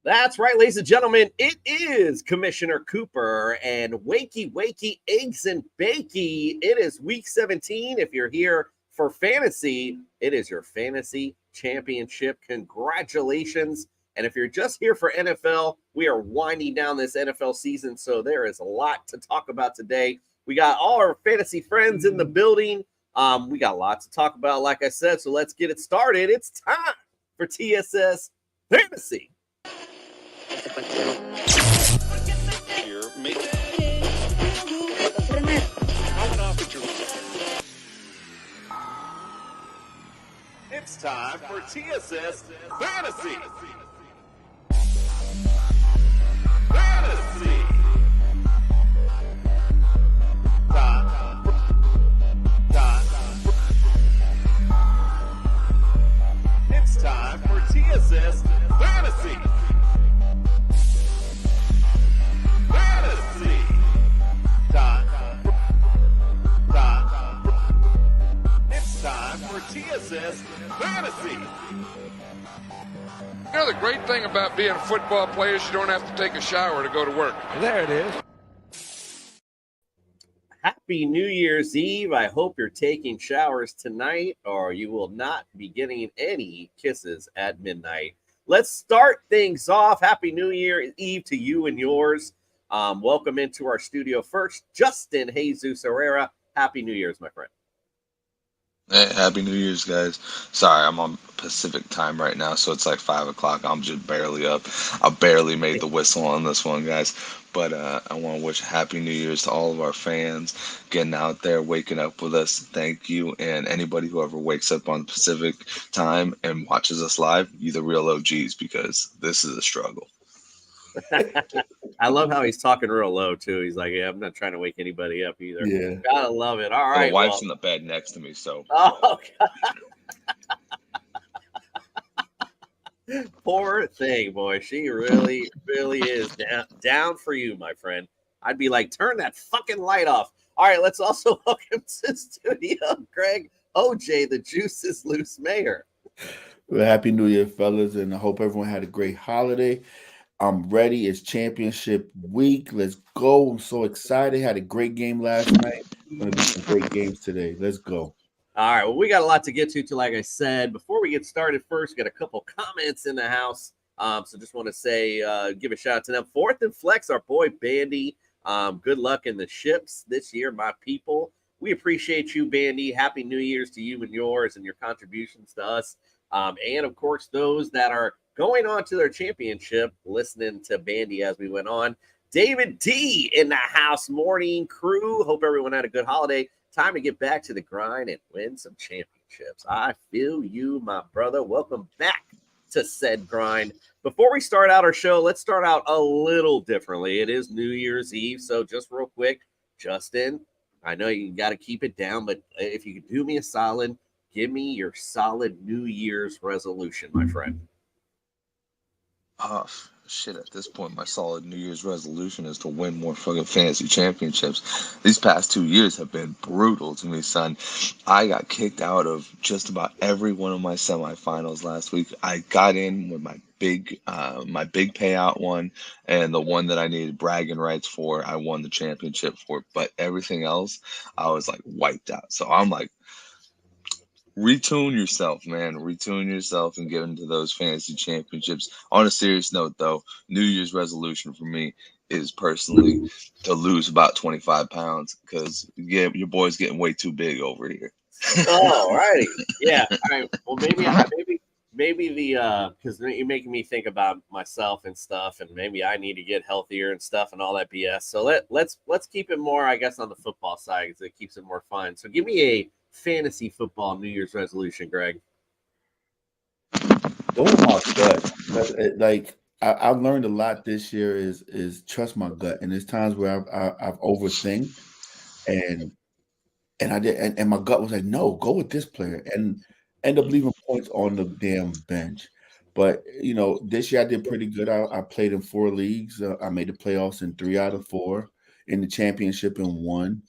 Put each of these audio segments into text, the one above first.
That's right, ladies and gentlemen. It is Commissioner Cooper and wakey, eggs and bakey. It is week 17. If you're here for fantasy, it is your fantasy championship. Congratulations. And if you're just here for NFL, we are winding down this NFL season. So there is a lot to talk about today. We got all our fantasy friends in the building. We got lots to talk about, like I said. So let's get it started. It's time for TSS Fantasy. It's time for TSS Fantasy. Fantasy. It's time for TSS Fantasy. Fantasy. It's time for TSS Fantasy. You know, the great thing about being a football player is you don't have to take a shower to go to work. There it is. Happy New Year's Eve. I hope you're taking showers tonight, or you will not be getting any kisses at midnight. Let's start things off. Happy New Year's Eve to you and yours. Welcome into our studio first, Justin Jesus Herrera. Happy New Year's, my friend. Hey, Happy New Year's, guys. Sorry, I'm on Pacific time right now, so it's like 5 o'clock. I'm just barely up. I barely made the whistle on this one, guys. But I want to wish Happy New Year's to all of our fans getting out there, waking up with us. Thank you. And anybody who ever wakes up on Pacific time and watches us live, you the real OGs, because this is a struggle. I love how he's talking real low, too. He's like, yeah, I'm not trying to wake anybody up either. Yeah. Gotta love it. All right. The wife's in the bed next to me, so. Oh, God. Poor thing, boy. She really is down for you, my friend. I'd be like, turn that fucking light off. All right, let's also welcome to studio Greg OJ, the Juice is Loose Mayor. Well, Happy New Year, fellas, and I hope everyone had a great holiday. I'm ready. It's championship week. Let's go. I'm so excited. Had a great game last night. Going to be some great games today. Let's go. All right. Well, we got a lot to get to, like I said. Before we get started, first, got a couple comments in the house. So just want to say, give a shout out to them. Fourth and Flex, our boy Bandy. Good luck in the ships this year, my people. We appreciate you, Bandy. Happy New Year's to you and yours and your contributions to us. And, of course, those that are going on to their championship, listening to Bandy as we went on. David D in the house, morning crew. Hope everyone had a good holiday. Time to get back to the grind and win some championships. I feel you, my brother. Welcome back to said grind. Before we start out our show, let's start out a little differently. It is New Year's Eve, so just real quick, Justin, I know you got to keep it down, but if you could do me a solid, give me your solid New Year's resolution, my friend. Oh, shit, at this point, my solid New Year's resolution is to win more fucking fantasy championships. These past 2 years have been brutal to me, son. I got kicked out of just about every one of my semifinals last week. I got in with my big payout one, and the one that I needed bragging rights for, I won the championship for. But everything else, I was like wiped out. So I'm like, retune yourself, man. Retune yourself and get into those fantasy championships. On a serious note, though, New Year's resolution for me is personally to lose about 25 pounds because your boy's getting way too big over here. Oh, righty. Yeah. All right. Well, maybe the because you're making me think about myself and stuff, and maybe I need to get healthier and stuff and all that BS. So let's keep it more, I guess, on the football side because it keeps it more fun. So give me a fantasy football New Year's resolution, Greg. Go with my gut. Like I've learned a lot this year is trust my gut. And there's times where I've overthink and I did and my gut was like, no, go with this player and end up leaving points on the damn bench. But this year I did pretty good. I played in 4 leagues. I made the playoffs in 3 out of 4, in the championship in 1.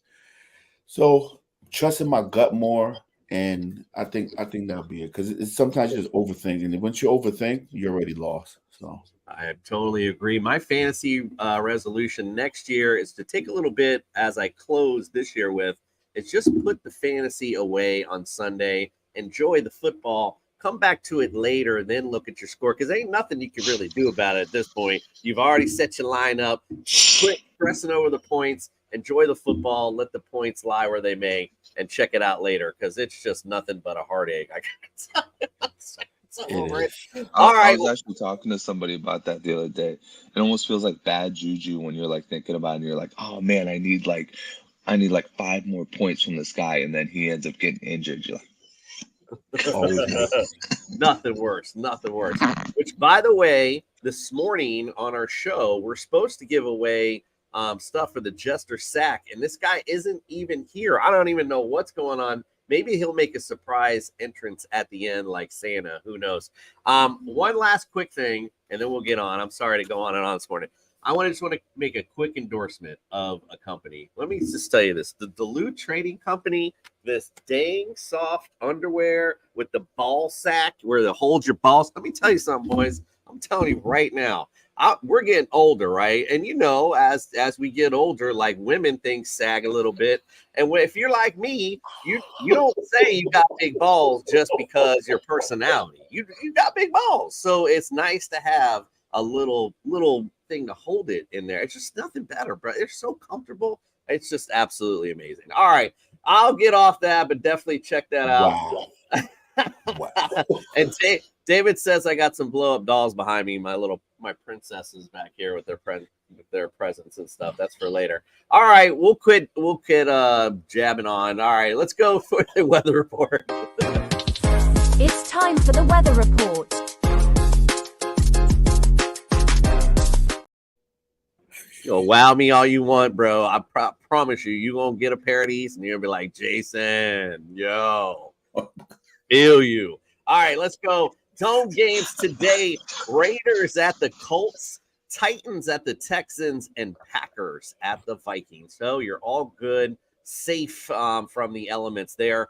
So trusting my gut more And I think that'll be it, because sometimes you just overthink, and once you overthink, you're already lost. So I totally agree. My fantasy resolution next year is to take a little bit as I close this year with. It's just put the fantasy away on Sunday, enjoy the football, come back to it later, then look at your score, because ain't nothing you can really do about it at this point. You've already set your line up. Quit stressing over the points. Enjoy the football. Let the points lie where they may, and check it out later, because it's just nothing but a heartache. I gotta tell you. So over it. All I right. was actually talking to somebody about that the other day. It almost feels like bad juju when you're like thinking about it and you're like, oh man, I need like 5 more points from this guy, and then he ends up getting injured. You're like, always Nothing worse. Nothing worse. Which, by the way, this morning on our show, we're supposed to give away stuff for the Jester Sack, and this guy isn't even here. I don't even know what's going on. Maybe he'll make a surprise entrance at the end like Santa. Who knows? One last quick thing, and then we'll get on. I'm sorry to go on and on this morning. I just want to make a quick endorsement of a company. Let me just tell you this. The Duluth Trading Company, this dang soft underwear with the ball sack where it holds your balls. Let me tell you something, boys. I'm telling you right now. We're getting older, right? And as we get older, like women things sag a little bit. And if you're like me, you don't say you got big balls just because your personality. You got big balls. So it's nice to have a little thing to hold it in there. It's just nothing better, bro. They're so comfortable. It's just absolutely amazing. All right, I'll get off that, but definitely check that out. wow. And David says I got some blow up dolls behind me. My princesses back here with their presents and stuff. That's for later. All right, we'll quit jabbing on. All right, let's go for the weather report. It's time for the weather report. Yo, wow me all you want, bro. I promise you gonna get a pair of these and you're gonna be like, Jason, yo, feel you. All right, let's go. Dome games today. Raiders at the Colts, Titans at the Texans, and Packers at the Vikings. So you're all good, safe from the elements there.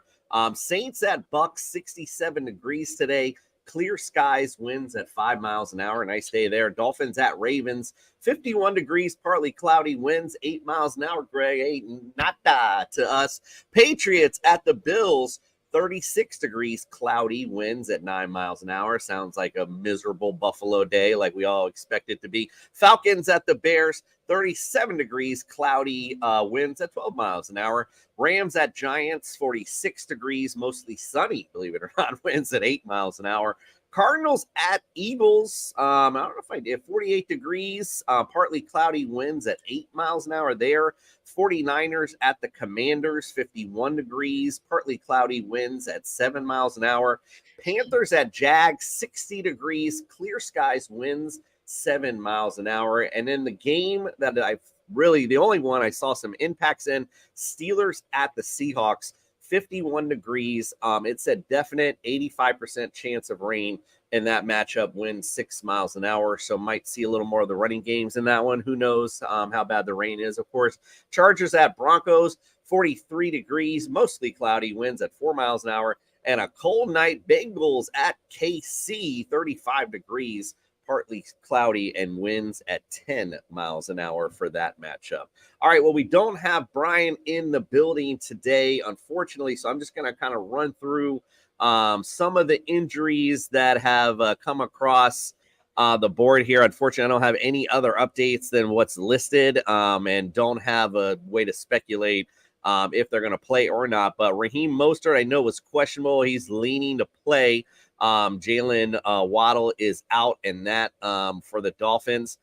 Saints at Bucks, 67 degrees today. Clear skies, winds at 5 miles an hour. Nice day there. Dolphins at Ravens, 51 degrees, partly cloudy, winds 8 miles an hour. Greg, ain't nada to us. Patriots at the Bills, 36 degrees, cloudy, winds at 9 miles an hour. Sounds like a miserable Buffalo day, like we all expect it to be. Falcons at the Bears, 37 degrees, cloudy, winds at 12 miles an hour. Rams at Giants, 46 degrees, mostly sunny, believe it or not, winds at 8 miles an hour. Cardinals at Eagles, I don't know if I did, 48 degrees, partly cloudy, winds at 8 miles an hour there. 49ers at the Commanders, 51 degrees, partly cloudy, winds at 7 miles an hour. Panthers at Jags, 60 degrees, clear skies, winds 7 miles an hour. And then the game that the only one I saw some impacts in, Steelers at the Seahawks, 51 degrees. It's a definite 85% chance of rain in that matchup, wind 6 miles an hour. So might see a little more of the running games in that one. Who knows how bad the rain is, of course. Chargers at Broncos, 43 degrees, mostly cloudy, winds at 4 miles an hour. And a cold night, Bengals at KC, 35 degrees, partly cloudy, and winds at 10 miles an hour for that matchup. All right, well, we don't have Brian in the building today, unfortunately, so I'm just going to kind of run through some of the injuries that have come across the board here. Unfortunately, I don't have any other updates than what's listed and don't have a way to speculate if they're going to play or not. But Raheem Mostert, I know, was questionable. He's leaning to play. Jalen Waddle is out in that for the Dolphins.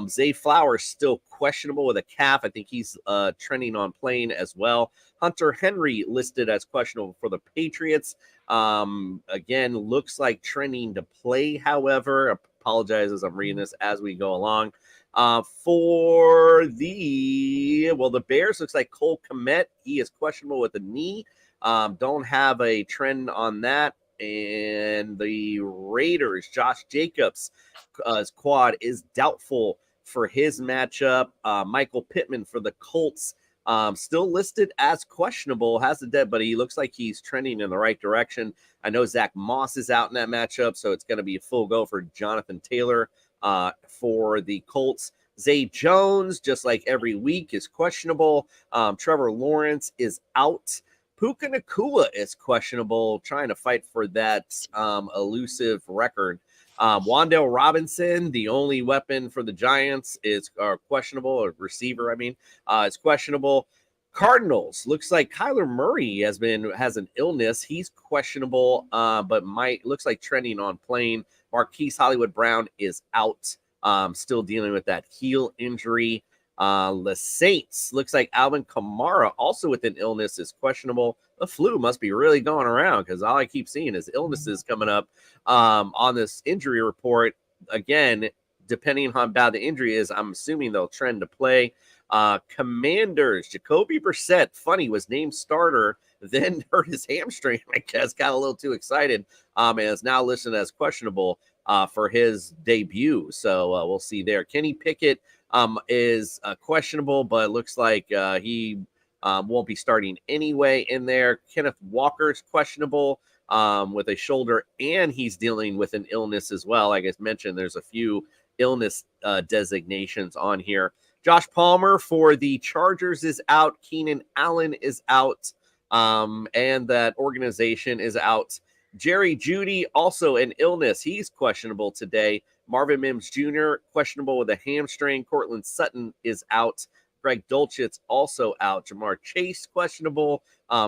Zay Flowers still questionable with a calf. I think he's trending on playing as well. Hunter Henry listed as questionable for the Patriots. Again, looks like trending to play, however. Apologize as I'm reading this as we go along. For the Bears, looks like Cole Kmet. He is questionable with a knee. Don't have a trend on that. And the Raiders, Josh Jacobs' quad is doubtful for his matchup. Michael Pittman for the Colts Still listed as questionable, has a dead, but he looks like he's trending in the right direction. I know Zach Moss is out in that matchup, so it's going to be a full go for Jonathan Taylor for the Colts. Zay Jones, just like every week, is questionable. Trevor Lawrence is out. Puka Nacua is questionable, trying to fight for that elusive record. Wan'Dale Robinson, the only weapon for the Giants, is questionable. Or receiver, I mean, is questionable. Cardinals, looks like Kyler Murray has an illness. He's questionable, but looks like trending on playing. Marquise Hollywood Brown is out, still dealing with that heel injury. The Saints, looks like Alvin Kamara, also with an illness, is questionable. The flu must be really going around because all I keep seeing is illnesses coming up on this injury report. Again, depending on how bad the injury is, I'm assuming they'll trend to play. Commanders, Jacoby Brissett, funny, was named starter, then hurt his hamstring, I guess, got a little too excited, and is now listed as questionable for his debut. So we'll see there. Kenny Pickett is questionable, but it looks like he won't be starting anyway in there. Kenneth Walker's questionable with a shoulder, and he's dealing with an illness as well. Like I mentioned, there's a few illness designations on here. Josh Palmer for the Chargers is out. Keenan Allen is out, and that organization is out. Jerry Jeudy, also an illness. He's questionable today. Marvin Mims Jr., questionable with a hamstring. Cortland Sutton is out. Greg Dulcich also out. Jamar Chase, questionable.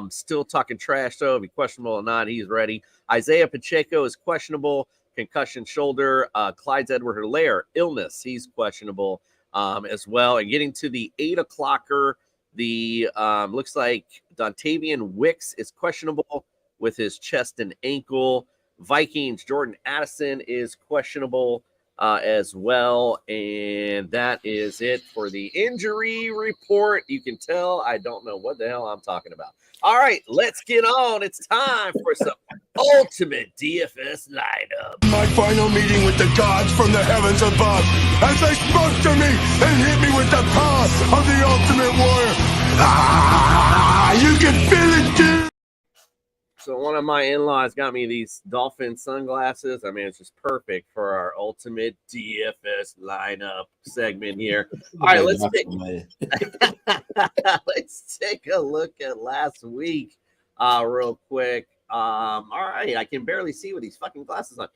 Still talking trash, though. If he's questionable or not, he's ready. Isaiah Pacheco is questionable. Concussion shoulder. Clyde Edwards-Helaire, illness. He's questionable as well. And getting to the 8 o'clocker, the looks like Dontavian Wicks is questionable with his chest and ankle. Vikings, Jordan Addison is questionable as well. And that is it for the injury report. You can tell I don't know what the hell I'm talking about. All right, let's get on. It's time for some ultimate DFS lineup. My final meeting with the gods from the heavens above, as they spoke to me and hit me with the power of the ultimate warrior. You can feel it, dude. So one of my in-laws got me these dolphin sunglasses. I mean, it's just perfect for our ultimate DFS lineup segment here. All right, let's take a look at last week real quick. All right, I can barely see with these fucking glasses on.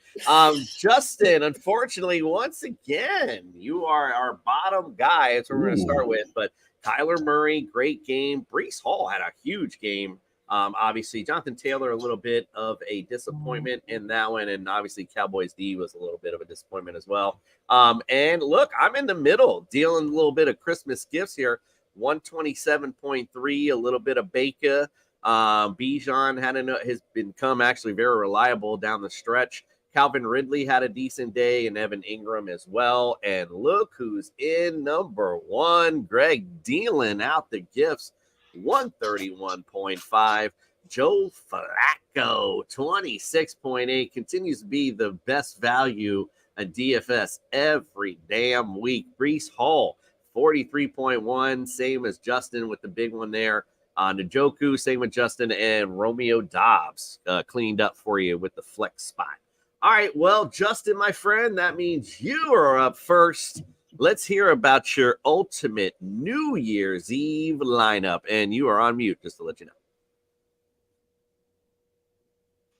Justin, unfortunately, once again, you are our bottom guy. That's what we're going to start with. But Kyler Murray, great game. Breece Hall had a huge game. Obviously, Jonathan Taylor, a little bit of a disappointment in that one. And obviously, Cowboys D was a little bit of a disappointment as well. And look, I'm in the middle, dealing a little bit of Christmas gifts here. 127.3, a little bit of Baker. Bijan has become actually very reliable down the stretch. Calvin Ridley had a decent day, and Evan Ingram as well. And look who's in number one. Greg dealing out the gifts. 131.5. Joe Flacco, 26.8, continues to be the best value in DFS every damn week. Breece Hall, 43.1, same as Justin with the big one there. Njoku, same with Justin, and Romeo Dobbs cleaned up for you with the flex spot. All right, well, Justin, my friend, that means you are up first. Let's hear about your ultimate New Year's Eve lineup. And you are on mute, just to let you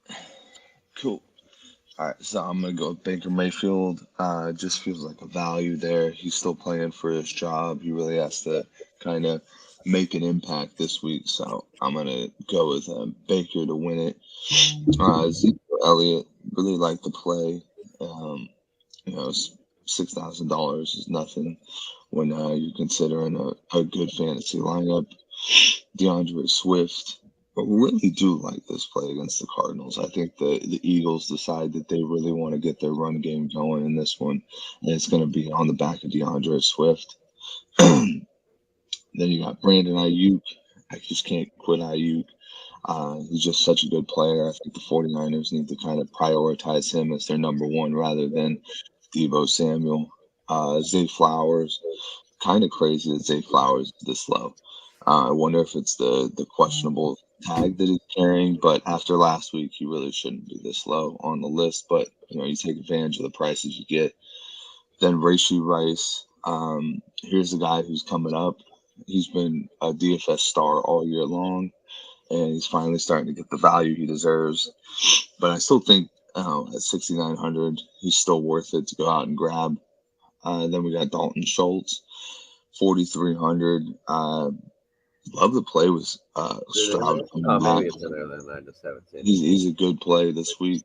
know. Cool. All right, so I'm going to go with Baker Mayfield. Just feels like a value there. He's still playing for his job. He really has to kind of make an impact this week. So I'm going to go with Baker to win it. Zeke Elliott, really like the play. $6,000 is nothing when you're considering a good fantasy lineup. DeAndre Swift, but really do like this play against the Cardinals. I think the Eagles decide that they really want to get their run game going in this one, and it's going to be on the back of DeAndre Swift. Then you got Brandon Ayuk. I just can't quit Ayuk. He's just such a good player. I think the 49ers need to kind of prioritize him as their number one rather than Deebo Samuel. Zay Flowers, kind of crazy that Zay Flowers is this low. I wonder if it's the questionable tag that he's carrying, but after last week, he really shouldn't be this low on the list. But you take advantage of the prices you get. Then Rashee Rice, here's a guy who's coming up. He's been a DFS star all year long, and he's finally starting to get the value he deserves. But I still think at 6,900, he's still worth it to go out and grab. Then we got Dalton Schultz, 4,300. Love the play with Stroud coming Oh, back. maybe it's in there then. I just haven't seen it. He's a good play this week.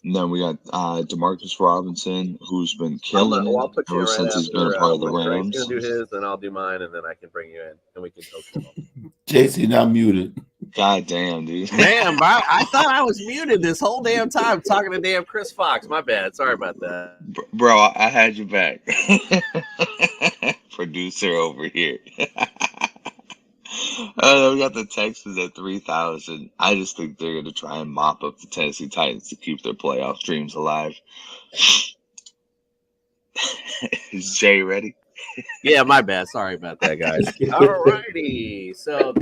And then we got Demarcus Robinson, who's been killing I'll put it you ever right since he's been a after, part of the when Greg's Rams. gonna do his, then I'll do mine, and then I can bring you in, and we can coach him. JC not muted. God damn, dude. Damn, I thought I was muted this whole damn time talking to damn Chris Fox. My bad. Sorry about that. Bro, I had you back. Producer over here. We got the Texans at 3,000. I just think they're going to try and mop up the Tennessee Titans to keep their playoff dreams alive. Is Jay ready? Yeah, my bad. Sorry about that, guys. All righty. So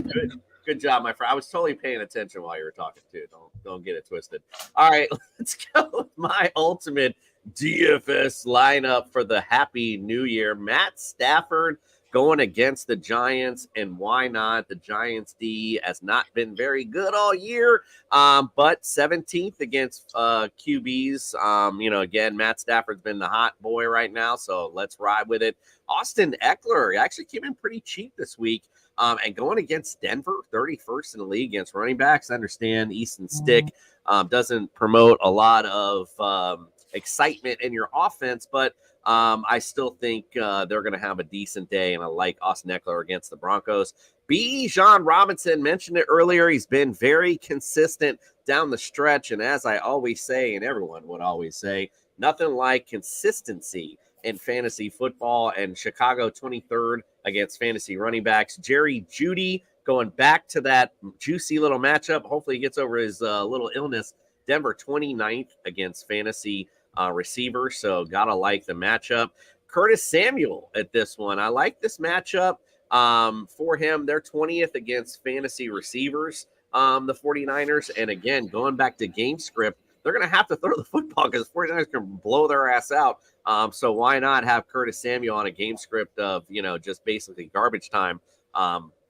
good job, my friend. I was totally paying attention while you were talking too. Don't get it twisted. All right, let's go with my ultimate DFS lineup for the Happy New Year. Matt Stafford going against the Giants, and why not? The Giants D has not been very good all year, but 17th against QBs. Again, Matt Stafford's been the hot boy right now, so let's ride with it. Austin Eckler actually came in pretty cheap this week, and going against Denver, 31st in the league against running backs. I understand Easton Stick doesn't promote a lot of excitement in your offense, but I still think they're going to have a decent day, and I like Austin Eckler against the Broncos. Bijan Robinson, mentioned it earlier. He's been very consistent down the stretch, and as I always say, and everyone would always say, nothing like consistency in fantasy football. And Chicago 23rd against fantasy running backs. Jerry Jeudy going back to that juicy little matchup. Hopefully he gets over his little illness. Denver 29th against fantasy receiver, so gotta like the matchup. Curtis Samuel at this one. I like this matchup for him. They're 20th against fantasy receivers, the 49ers. And again, going back to game script, they're going to have to throw the football because the 49ers can blow their ass out. So why not have Curtis Samuel on a game script of, just basically garbage time?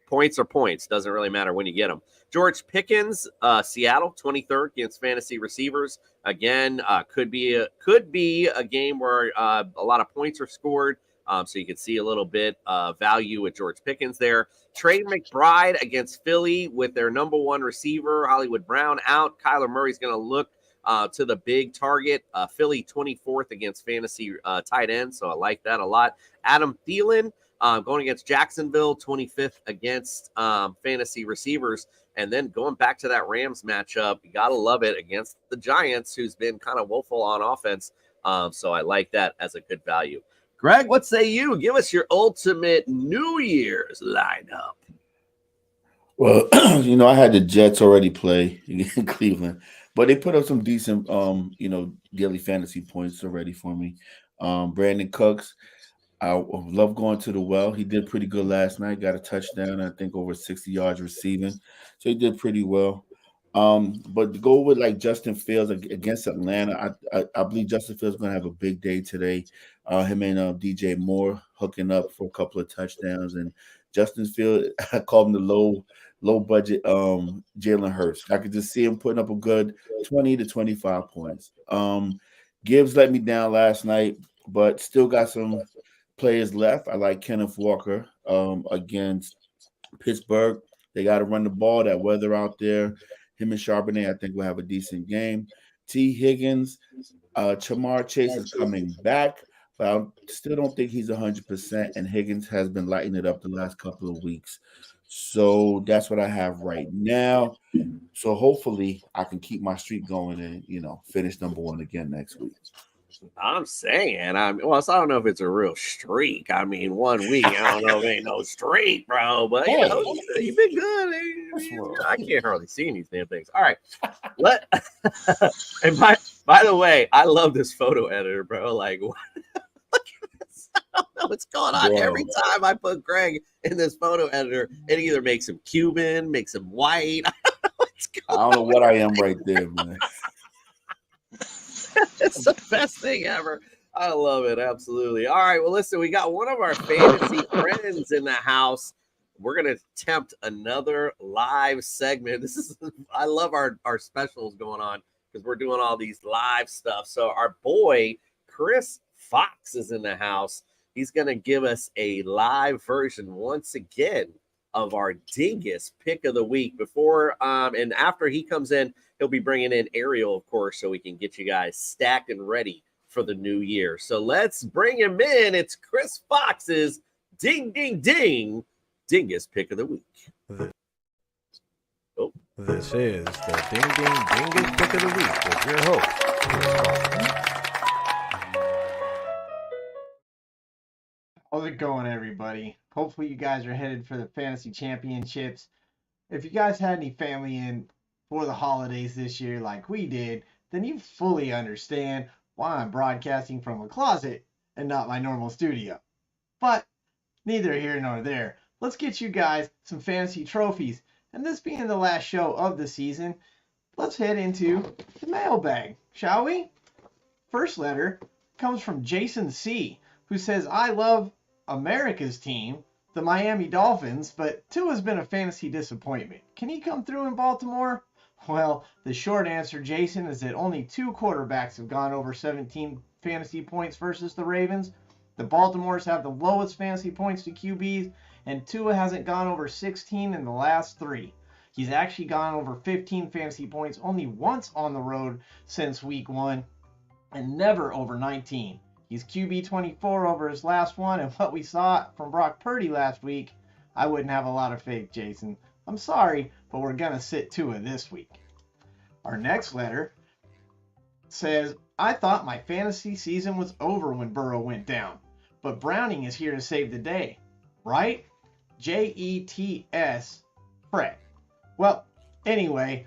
Points are points. Doesn't really matter when you get them. George Pickens, Seattle, 23rd against fantasy receivers. Again, could be a game where a lot of points are scored. So you can see a little bit value with George Pickens there. Trey McBride against Philly with their number one receiver, Hollywood Brown, out. Kyler Murray's going to look to the big target. Philly 24th against fantasy tight end. So I like that a lot. Adam Thielen going against Jacksonville, 25th against fantasy receivers. And then going back to that Rams matchup, you got to love it against the Giants, who's been kind of woeful on offense. So I like that as a good value. Greg, what say you? Give us your ultimate New Year's lineup. Well, I had the Jets already play in Cleveland, but they put up some decent, daily fantasy points already for me. Brandon Cooks, I love going to the well. He did pretty good last night. Got a touchdown, I think over 60 yards receiving. So he did pretty well. But to go with like Justin Fields against Atlanta, I believe Justin Fields is going to have a big day today. Him and DJ Moore hooking up for a couple of touchdowns. And Justin Fields, I call him the low budget Jalen Hurts. I could just see him putting up a good 20 to 25 points. Gibbs let me down last night, but still got some players left. I like Kenneth Walker against Pittsburgh. They got to run the ball. That weather out there. Him and Charbonnet, I think, will have a decent game. T. Higgins, Chamar Chase is coming back, but I still don't think he's 100%, and Higgins has been lighting it up the last couple of weeks. So that's what I have right now. So hopefully I can keep my streak going and, finish number one again next week. I'm saying, I don't know if it's a real streak. 1 week, I don't know if it ain't no streak, bro. But you've been good. I can't hardly see these damn things. All right, and by the way, I love this photo editor, bro. Like, look at this. What's going on? Bro. Every time I put Greg in this photo editor, it either makes him Cuban, makes him white. I don't know what I am right there, man. It's the best thing ever. I love it. Absolutely. All right. Well, listen, we got one of our fantasy friends in the house. We're going to attempt another live segment. I love our specials going on because we're doing all these live stuff. So our boy, Chris Fox, is in the house. He's going to give us a live version once again of our Dingus pick of the week. Before and after he comes in, he'll be bringing in Ariel, of course, so we can get you guys stacked and ready for the new year. So let's bring him in. It's Chris Fox's Ding, Ding, Ding Dingus pick of the week. This is the Ding, Ding, Dingus pick of the week with your host, Chris Fox. How's it going, everybody? Hopefully you guys are headed for the fantasy championships. If you guys had any family in for the holidays this year like we did, then you fully understand why I'm broadcasting from a closet and not my normal studio. But neither here nor there. Let's get you guys some fantasy trophies. And this being the last show of the season, let's head into the mailbag, shall we? First letter comes from Jason C., who says, I love America's team, the Miami Dolphins, but Tua's been a fantasy disappointment. Can he come through in Baltimore? Well, the short answer, Jason, is that only 2 quarterbacks have gone over 17 fantasy points versus the Ravens. The Baltimores have the lowest fantasy points to QBs, and Tua hasn't gone over 16 in the last 3. He's actually gone over 15 fantasy points only once on the road since week 1, and never over 19. He's QB 24 over his last one, and what we saw from Brock Purdy last week, I wouldn't have a lot of faith, Jason. I'm sorry, but we're going to sit Tua this week. Our next letter says, I thought my fantasy season was over when Burrow went down, but Browning is here to save the day, right? Jets, Fred. Well, anyway,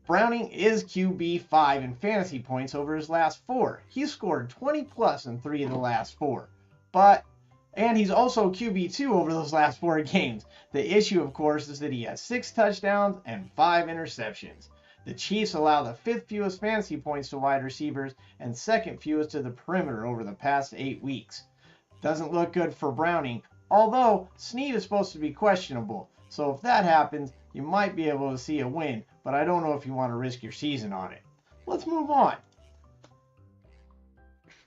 Browning is QB 5 in fantasy points over his last 4. He's scored 20 plus in 3 of the last 4. And he's also QB 2 over those last 4 games. The issue, of course, is that he has 6 touchdowns and 5 interceptions. The Chiefs allow the 5th fewest fantasy points to wide receivers and 2nd fewest to the perimeter over the past 8 weeks. Doesn't look good for Browning, although Snead is supposed to be questionable. So if that happens, you might be able to see a win, but I don't know if you want to risk your season on it. Let's move on.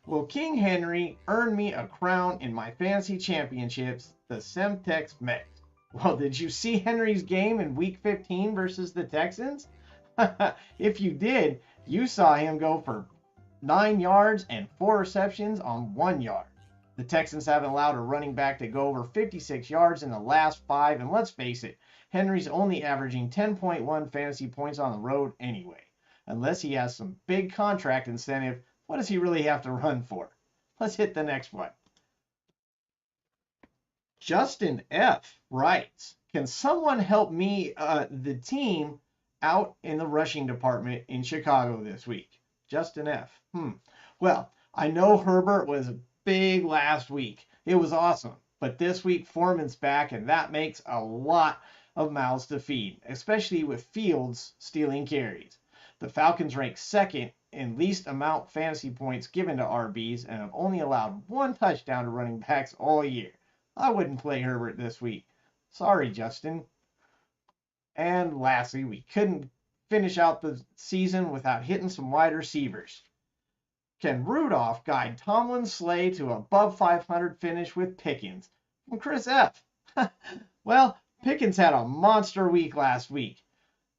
Will King Henry earn me a crown in my fantasy championships, the Semtex Met? Well, did you see Henry's game in week 15 versus the Texans? If you did, you saw him go for 9 yards and 4 receptions on 1 yard. The Texans haven't allowed a running back to go over 56 yards in the last 5, and let's face it, Henry's only averaging 10.1 fantasy points on the road anyway. Unless he has some big contract incentive, what does he really have to run for? Let's hit the next one. Justin F. writes, can someone help me, the team, out in the rushing department in Chicago this week? Justin F. Well, I know Herbert was big last week. It was awesome. But this week, Foreman's back, and that makes a lot of mouths to feed, especially with Fields stealing carries. The Falcons rank 2nd in least amount fantasy points given to RBs and have only allowed 1 touchdown to running backs all year. I wouldn't play Herbert this week. Sorry, Justin. And lastly, we couldn't finish out the season without hitting some wide receivers. Can Rudolph guide Tomlin's sleigh to above 500 finish with Pickens? From Chris F. Well, Pickens had a monster week last week.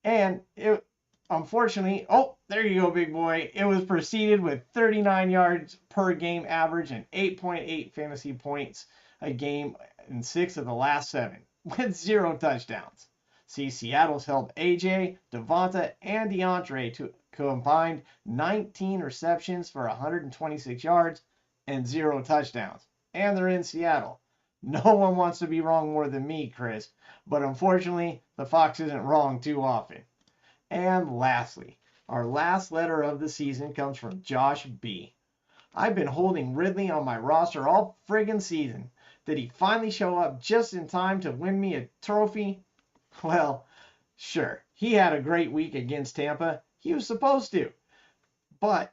And it, unfortunately, there you go, big boy. It was preceded with 39 yards per game average and 8.8 fantasy points a game in 6 of the last 7, with 0 touchdowns. See, Seattle's held AJ, Devonta, and DeAndre to combined 19 receptions for 126 yards and 0 touchdowns. And they're in Seattle. No one wants to be wrong more than me, Chris, but unfortunately, the Fox isn't wrong too often. And lastly, our last letter of the season comes from Josh B. I've been holding Ridley on my roster all friggin' season. Did he finally show up just in time to win me a trophy? Well, sure, he had a great week against Tampa. He was supposed to. But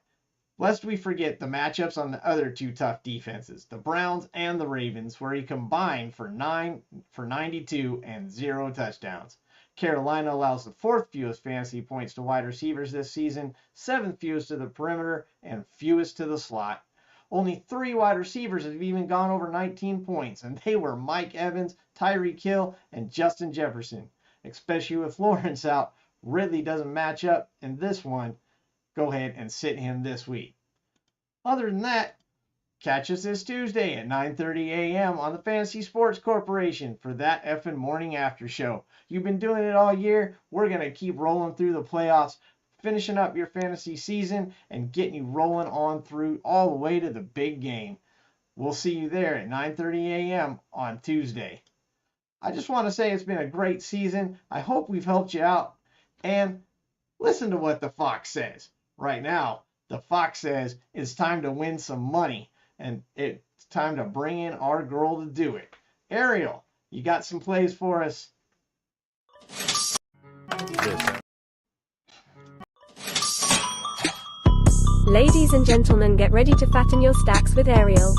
lest we forget the matchups on the other two tough defenses, the Browns and the Ravens, where he combined for 92 and 0 touchdowns. Carolina allows the 4th fewest fantasy points to wide receivers this season, 7th fewest to the perimeter, and fewest to the slot. Only 3 wide receivers have even gone over 19 points, and they were Mike Evans, Tyreek Hill, and Justin Jefferson. Especially with Lawrence out, Ridley doesn't match up in this one. Go ahead and sit him this week. Other than that, catch us this Tuesday at 9:30 a.m. on the Fantasy Sports Corporation for that Efin morning after show. You've been doing it all year. We're going to keep rolling through the playoffs, finishing up your fantasy season, and getting you rolling on through all the way to the big game. We'll see you there at 9:30 a.m. on Tuesday. I just want to say it's been a great season. I hope we've helped you out. And listen to what the Fox says. Right now, the Fox says it's time to win some money, and it's time to bring in our girl to do it. Ariel, you got some plays for us? Listen. Ladies and gentlemen, get ready to fatten your stacks with Ariel.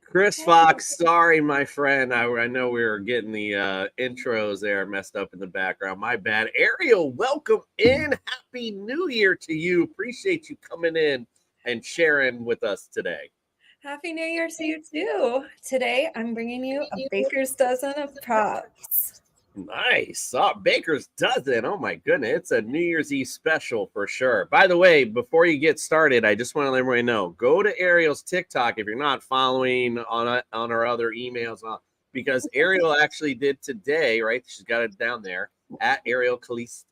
Chris Fox, sorry, my friend. I know we were getting the intros there messed up in the background. My bad. Ariel, welcome in. Happy New Year to you. Appreciate you coming in and sharing with us today. Happy New Year to you too. Today I'm bringing you a baker's dozen of props. Nice. Baker's Dozen. Oh, my goodness. It's a New Year's Eve special for sure. By the way, before you get started, I just want to let everybody know, go to Ariel's TikTok if you're not following on our other emails, because Ariel actually did today, right? She's got it down there, at Ariel Calista.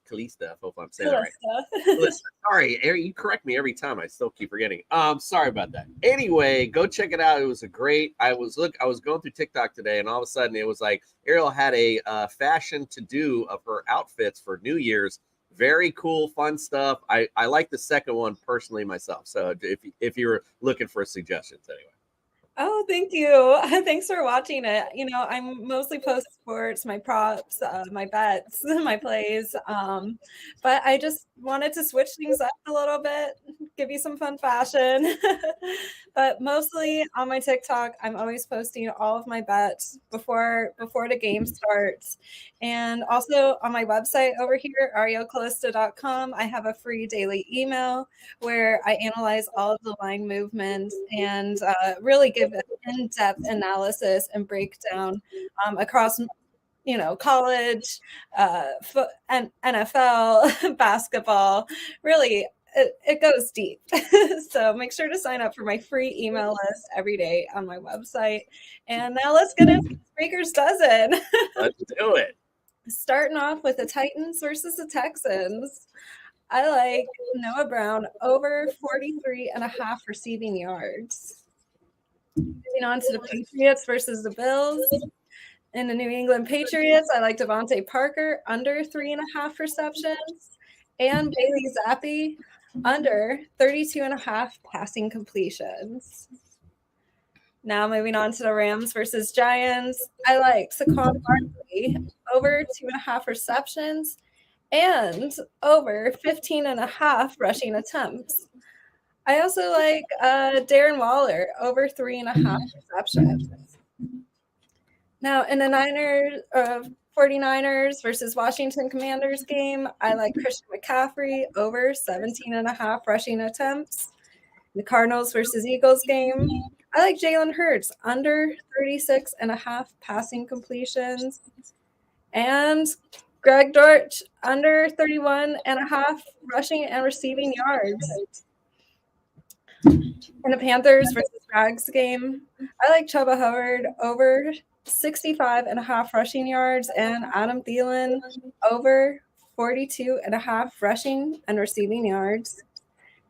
I hope I'm saying that right. Sorry, Ariel, you correct me every time. I still keep forgetting. Sorry about that. Anyway, go check it out. It was a great. I was going through TikTok today, and all of a sudden it was like Ariel had a fashion to do of her outfits for New Year's. Very cool, fun stuff. I like the second one personally myself. So if you're looking for suggestions, anyway. Oh, thank you. Thanks for watching it. You know, I'm mostly post sports, my props, my bets, my plays. But I just wanted to switch things up a little bit, give you some fun fashion. But mostly on my TikTok, I'm always posting all of my bets before the game starts. And also on my website over here, arielcalista.com, I have a free daily email where I analyze all of the line movements and really give an in-depth analysis and breakdown across, you know, college, and NFL, basketball. Really, it goes deep. So make sure to sign up for my free email list every day on my website. And now let's get into Baker's Dozen. Let's do it. Starting off with the Titans versus the Texans. I like Noah Brown over 43.5 receiving yards. Moving on to the Patriots versus the Bills. In the New England Patriots, I like Devontae Parker under 3.5 receptions and Bailey Zappi under 32.5 passing completions. Now moving on to the Rams versus Giants, I like Saquon Barkley over 2.5 receptions and over 15.5 rushing attempts. I also like Darren Waller over 3.5 receptions. Now in the 49ers versus Washington Commanders game, I like Christian McCaffrey over 17.5 rushing attempts. The Cardinals versus Eagles game, I like Jalen Hurts under 36.5 passing completions. And Greg Dortch under 31.5 rushing and receiving yards. In the Panthers versus Jags game, I like Chuba Hubbard over 65.5 rushing yards and Adam Thielen over 42.5 rushing and receiving yards.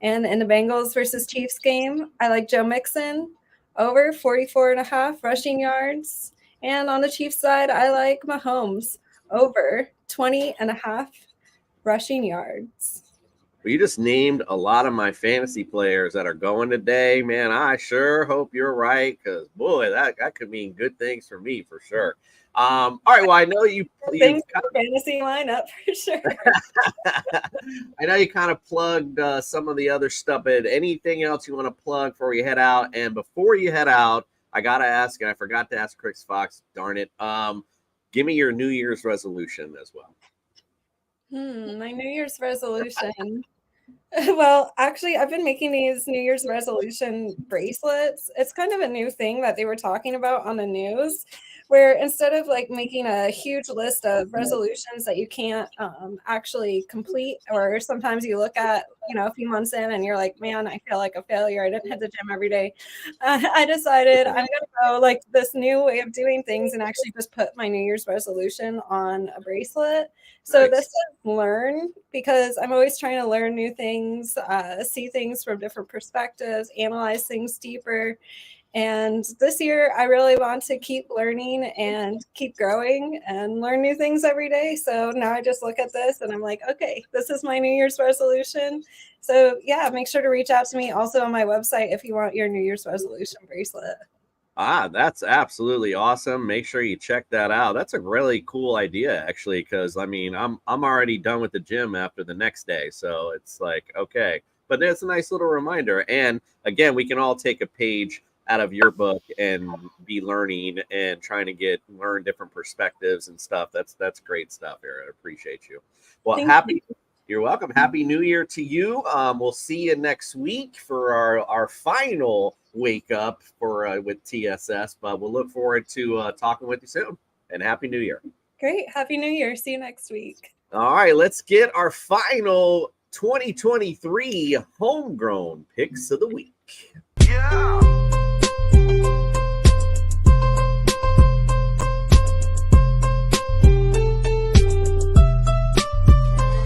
And in the Bengals versus Chiefs game, I like Joe Mixon over 44.5 rushing yards. And on the Chiefs side, I like Mahomes over 20.5 rushing yards. Well, you just named a lot of my fantasy players that are going today. Man, I sure hope you're right, because boy, that could mean good things for me for sure. All right, well, I know you Things for fantasy lineup for sure. I know you kind of plugged some of the other stuff, but anything else you want to plug before you head out? And before you head out, I gotta ask, and I forgot to ask Chris Fox, darn it. Give me your New Year's resolution as well. My New Year's resolution. Well, actually, I've been making these New Year's resolution bracelets. It's kind of a new thing that they were talking about on the news, where instead of like making a huge list of resolutions that you can't actually complete, or sometimes you look at, a few months in and you're like, man, I feel like a failure. I didn't hit the gym every day. I decided I'm going to go like this new way of doing things and actually just put my New Year's resolution on a bracelet. So this is learn, because I'm always trying to learn new things, see things from different perspectives, analyze things deeper. And this year, I really want to keep learning and keep growing and learn new things every day. So now I just look at this and I'm like, okay, this is my New Year's resolution. So yeah, make sure to reach out to me also on my website if you want your New Year's resolution bracelet. That's absolutely awesome. Make sure you check that out. That's a really cool idea, actually, because I mean, I'm already done with the gym after the next day. So it's like, okay, but it's a nice little reminder. And again, we can all take a page out of your book and be learning and trying to learn different perspectives and stuff. That's great stuff, Ariel. I appreciate you. Well, you're welcome. Happy New Year to you. We'll see you next week for our final wake up with TSS, but we'll look forward to talking with you soon, and Happy New Year. Great. Happy New Year. See you next week. All right, let's get our final 2023 homegrown picks of the week. Yeah.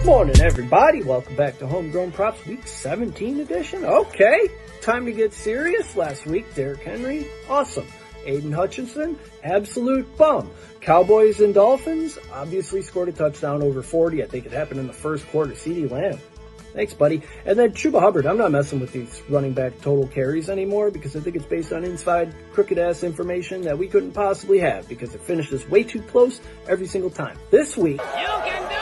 Morning, everybody. Welcome back to Homegrown Props Week 17 edition. Okay, time to get serious. Last week, Derrick Henry, awesome. Aiden Hutchinson, absolute bum. Cowboys and Dolphins, obviously scored a touchdown over 40. I think it happened in the first quarter. CeeDee Lamb. Thanks, buddy. And then Chuba Hubbard. I'm not messing with these running back total carries anymore because I think it's based on inside crooked-ass information that we couldn't possibly have because it finishes way too close every single time. This week, you can do it!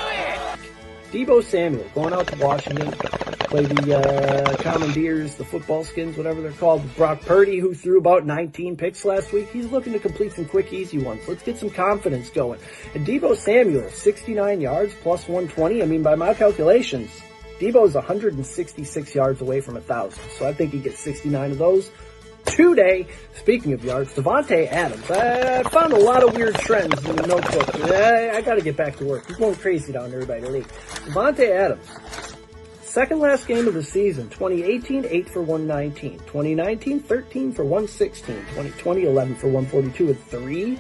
Deebo Samuel going out to Washington, play the Commandeers, the football skins, whatever they're called. Brock Purdy, who threw about 19 picks last week, he's looking to complete some quick, easy ones. Let's get some confidence going. And Deebo Samuel, 69 yards plus 120. I mean, by my calculations, Deebo's 166 yards away from 1,000, so I think he gets 69 of those today. Speaking of yards, Davante Adams. I found a lot of weird trends in the notebook. I got to get back to work. He's going crazy down there by the league. Davante Adams, second last game of the season, 2018, 8 for 119. 2019, 13 for 116. 2020, 11 for 142 and 3.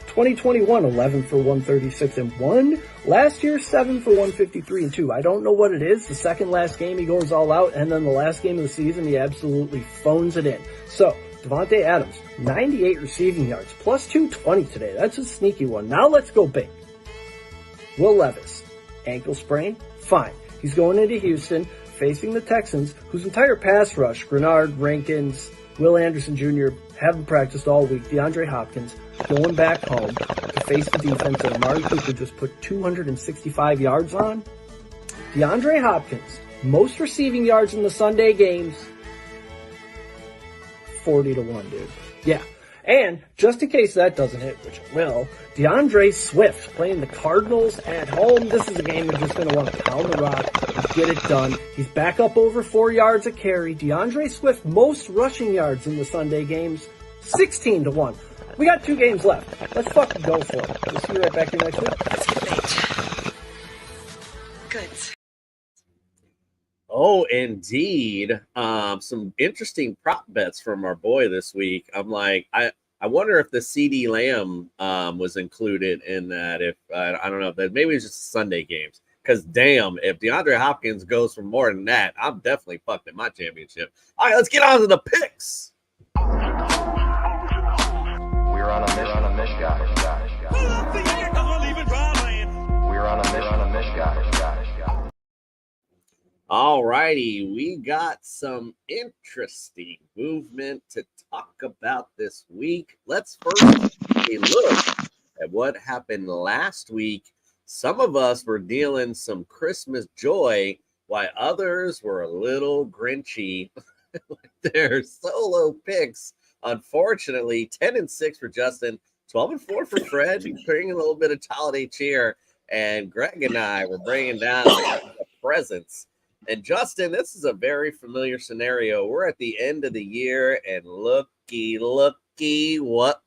2021, 11 for 136 and 1. Last year, 7 for 153 and 2. I don't know what it is. The second last game, he goes all out, and then the last game of the season, he absolutely phones it in. So, Davante Adams, 98 receiving yards, plus 220 today. That's a sneaky one. Now let's go big. Will Levis, ankle sprain, fine. He's going into Houston, facing the Texans, whose entire pass rush, Grenard, Rankins, Will Anderson Jr., haven't practiced all week. DeAndre Hopkins going back home to face the defense that Amari Cooper just put 265 yards on. DeAndre Hopkins, most receiving yards in the Sunday games, 40-1, dude. Yeah. And just in case that doesn't hit, which it will, DeAndre Swift playing the Cardinals at home. This is a game they're just going to want to pound the rock and get it done. He's back up over 4 yards a carry. DeAndre Swift, most rushing yards in the Sunday games, 16-1. We got 2 games left. Let's fucking go for it. We'll see you right back here next week. Good. Oh, indeed. Some interesting prop bets from our boy this week. I'm like, I wonder if the CeeDee Lamb was included in that. If I don't know if that maybe it's just Sunday games. Because damn, if DeAndre Hopkins goes for more than that, I'm definitely fucked in my championship. All right, let's get on to the picks. We're on a mission, guys. We're on a mission, guys. All righty, we got some interesting movement to talk about this week. Let's first take a look at what happened last week. Some of us were dealing some Christmas joy, while others were a little grinchy with their solo picks. Unfortunately, 10-6 for Justin, 12-4 for Fred, bringing a little bit of holiday cheer. And Greg and I were bringing down the presents. And Justin, this is a very familiar scenario. We're at the end of the year, and looky what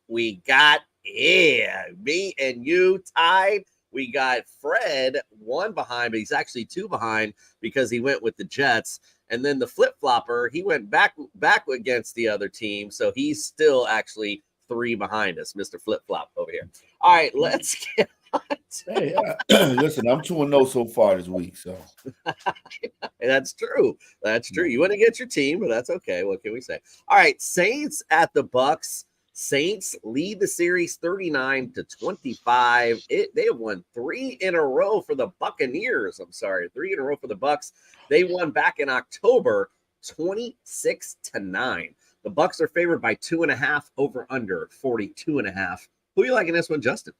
we got here. Me and you tied. We got Fred one behind, but he's actually two behind because he went with the Jets. And then the flip-flopper, he went back against the other team, so he's still actually three behind us, Mr. Flip-Flop over here. All right, let's get on to Hey, listen, I'm 2-0 so far this week, so. That's true. That's true. You want to get your team, but that's okay. What can we say? All right, Saints at the Bucks. Saints lead the series 39-25. They have won 3 in a row for the Buccaneers. I'm sorry, 3 in a row for the Bucks. They won back in October, 26-9. The Bucks are favored by 2.5 over under 42.5. Who you like in this one, Justin?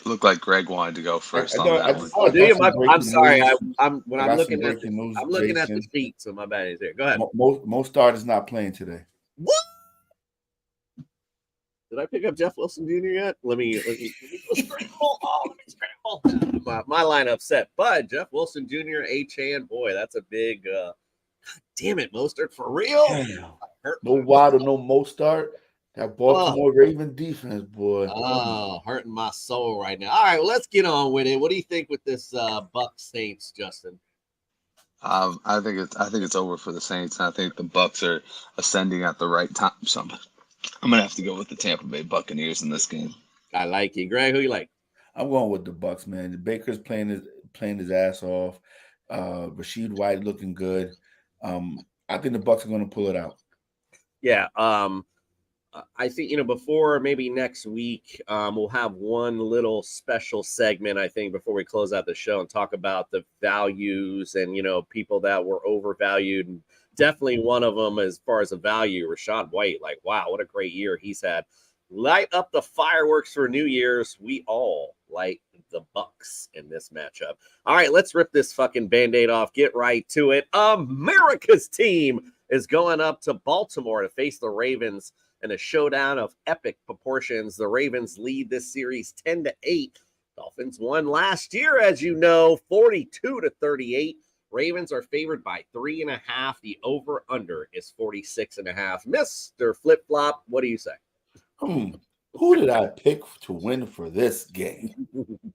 Looked like Greg wanted to go first on that one. Oh, do you? I'm sorry. I'm looking at Jason. the sheet, so my bad is here. Go ahead. Most starters not playing today. What? Did I pick up Jeff Wilson Jr. yet? Let me scramble. My lineup's set. But Jeff Wilson Jr., A-Chan, boy, that's a big God damn it, Mostert, for real? No Waddle, no Mostert. That Baltimore Raven defense, boy. Oh, hurting my soul right now. All right, well, let's get on with it. What do you think with this Bucks Saints, Justin? I think it's over for the Saints. I think the Bucks are ascending at the right time. So I'm gonna have to go with the Tampa Bay Buccaneers in this game. I like you, Greg. Who you like? I'm going with the Bucks, man. The Baker's playing his ass off. Rashid White looking good. I think the Bucks are going to pull it out. Yeah. I think, before maybe next week, we'll have one little special segment, I think, before we close out the show and talk about the values and, people that were overvalued. And definitely one of them, as far as a value, Rashad White. Like, wow, what a great year he's had. Light up the fireworks for New Year's. We all light the Bucks in this matchup. All right, let's rip this fucking Band-Aid off. Get right to it. America's team is going up to Baltimore to face the Ravens in a showdown of epic proportions. The Ravens lead this series 10-8. Dolphins won last year, as you know, 42-38. Ravens are favored by 3.5. The over-under is 46.5. Mr. Flip-Flop, what do you say? Who did I pick to win for this game?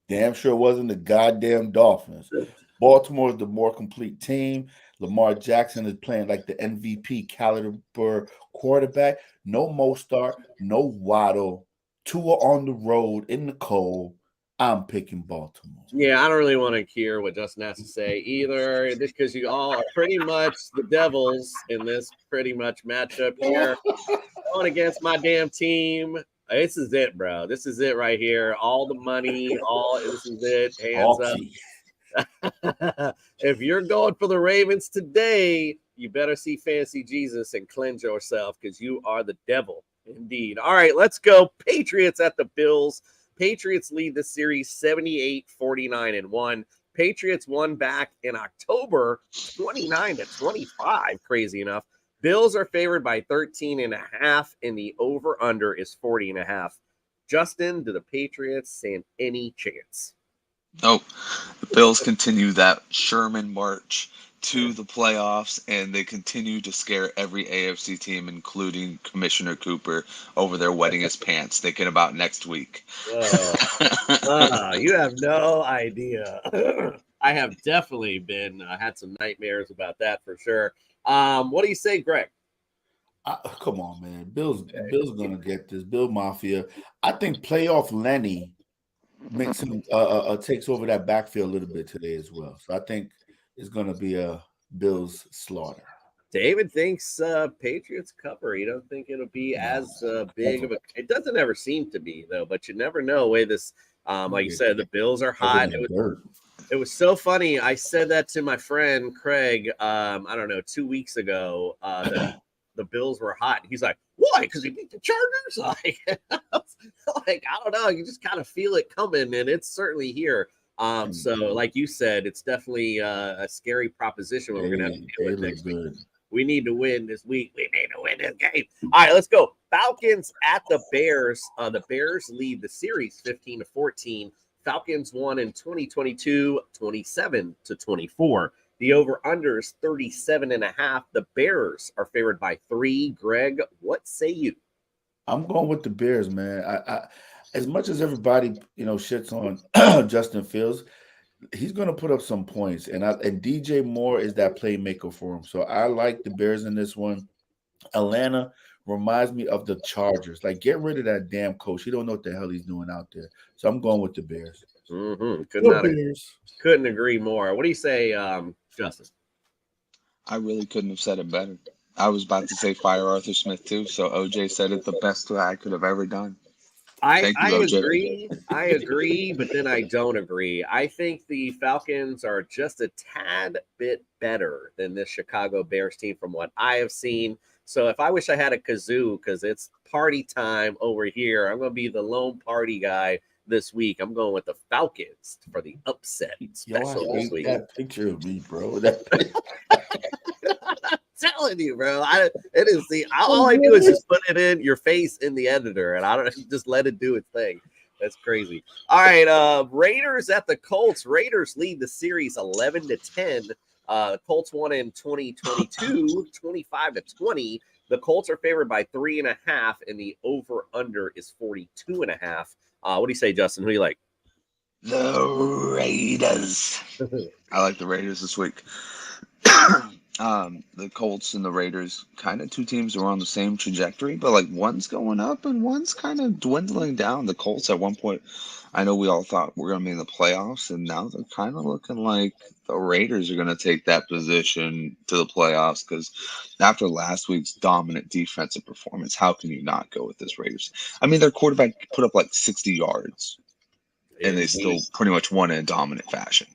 Damn sure wasn't the goddamn Dolphins. Baltimore's the more complete team. Lamar Jackson is playing like the MVP caliber quarterback. No Mostert, no Waddle. Tua on the road in the cold. I'm picking Baltimore. Yeah, I don't really want to hear what Justin has to say either, because you all are pretty much the Devils in this pretty much matchup here. Going against my damn team. This is it, bro. This is it right here. All the money, this is it. Hands up. If you're going for the Ravens today, you better see Fancy Jesus and cleanse yourself, because you are the devil indeed. All right, let's go. Patriots at the Bills. Patriots lead the series 78-49-1. Patriots won back in October 29-25. Crazy enough. Bills are favored by 13.5, and the over-under is 40.5. Justin, do the Patriots stand any chance? No. The Bills continue that Sherman march to the playoffs, and they continue to scare every AFC team, including Commissioner Cooper, over their wedding his pants, thinking about next week. You have no idea. I have definitely been had some nightmares about that for sure. What do you say, Greg? Come on, man. Bill's gonna get this. Bill Mafia. I think playoff Lenny makes him takes over that backfield a little bit today as well. So I think it's gonna be a Bills slaughter. David thinks Patriots cover. You don't think it'll be as big of a? It doesn't ever seem to be though, but you never know. The way this, like you said, the Bills are hot. It was so funny. I said that to my friend Craig, I don't know, 2 weeks ago, that the Bills were hot. He's like, why? Because he beat the Chargers? Like, I don't know. You just kind of feel it coming, and it's certainly here. So like you said, it's definitely a scary proposition when we're going to have to deal with next week. We need to win this week. We need to win this game. All right, let's go. Falcons at the Bears. The Bears lead the series 15-14. Falcons won in 2022, 27-24. The over-under is 37.5. The Bears are favored by 3. Greg, what say you? I'm going with the Bears, man. I as much as everybody, shits on Justin Fields, he's going to put up some points. And DJ Moore is that playmaker for him. So I like the Bears in this one. Atlanta reminds me of the Chargers. Like, get rid of that damn coach. He don't know what the hell he's doing out there. So I'm going with the Bears. Couldn't agree more. What do you say, Justice? I really couldn't have said it better. I was about to say fire Arthur Smith too, so OJ said it the best I could have ever done. I agree, but then I don't agree. I think the Falcons are just a tad bit better than this Chicago Bears team from what I have seen. So if I wish I had a kazoo, because it's party time over here, I'm going to be the lone party guy this week. I'm going with the Falcons for the upset special this week. That picture of me, bro. Telling you, bro. All I do is just put it in your face in the editor, and I don't just let it do its thing. That's crazy. All right, Raiders at the Colts. Raiders lead the series 11-10. The Colts won in 2022, 25-20. The Colts are favored by 3.5, and the over/under is 42.5. What do you say, Justin? Who do you like? The Raiders. I like the Raiders this week. The Colts and the Raiders, kind of two teams are on the same trajectory, but like one's going up and one's kind of dwindling down. The Colts at one point, I know we all thought we're going to be in the playoffs, and now they're kind of looking like the Raiders are going to take that position to the playoffs, because after last week's dominant defensive performance, how can you not go with this Raiders? I mean, their quarterback put up like 60 yards, and they still pretty much won in a dominant fashion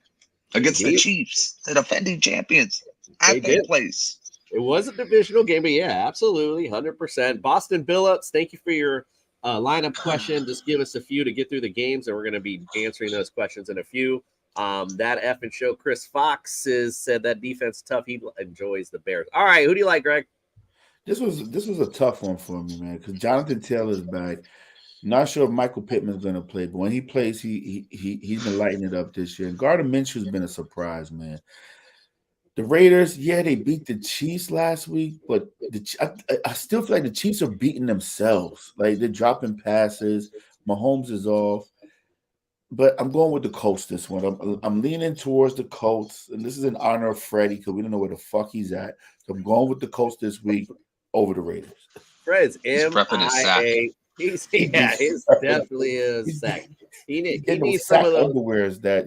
against the Chiefs, the defending champions. At their place. It was a divisional game, but yeah, absolutely, 100%. Boston Billups, thank you for your lineup question. Just give us a few to get through the games, and we're going to be answering those questions in a few. That Efin show, Chris Fox said that defense tough. He enjoys the Bears. All right, who do you like, Greg? This was a tough one for me, man, because Jonathan Taylor's back. Not sure if Michael Pittman's going to play, but when he plays, he's been lighting it up this year. And Gardner Minshew's been a surprise, man. The Raiders, yeah, they beat the Chiefs last week, but I still feel like the Chiefs are beating themselves. Like, they're dropping passes. Mahomes is off. But I'm going with the Colts this one. I'm leaning towards the Colts, and this is in honor of Freddie, because we don't know where the fuck he's at. So I'm going with the Colts this week over the Raiders. Fred's prepping his sack. His definitely is sack. He needs some of those underwears that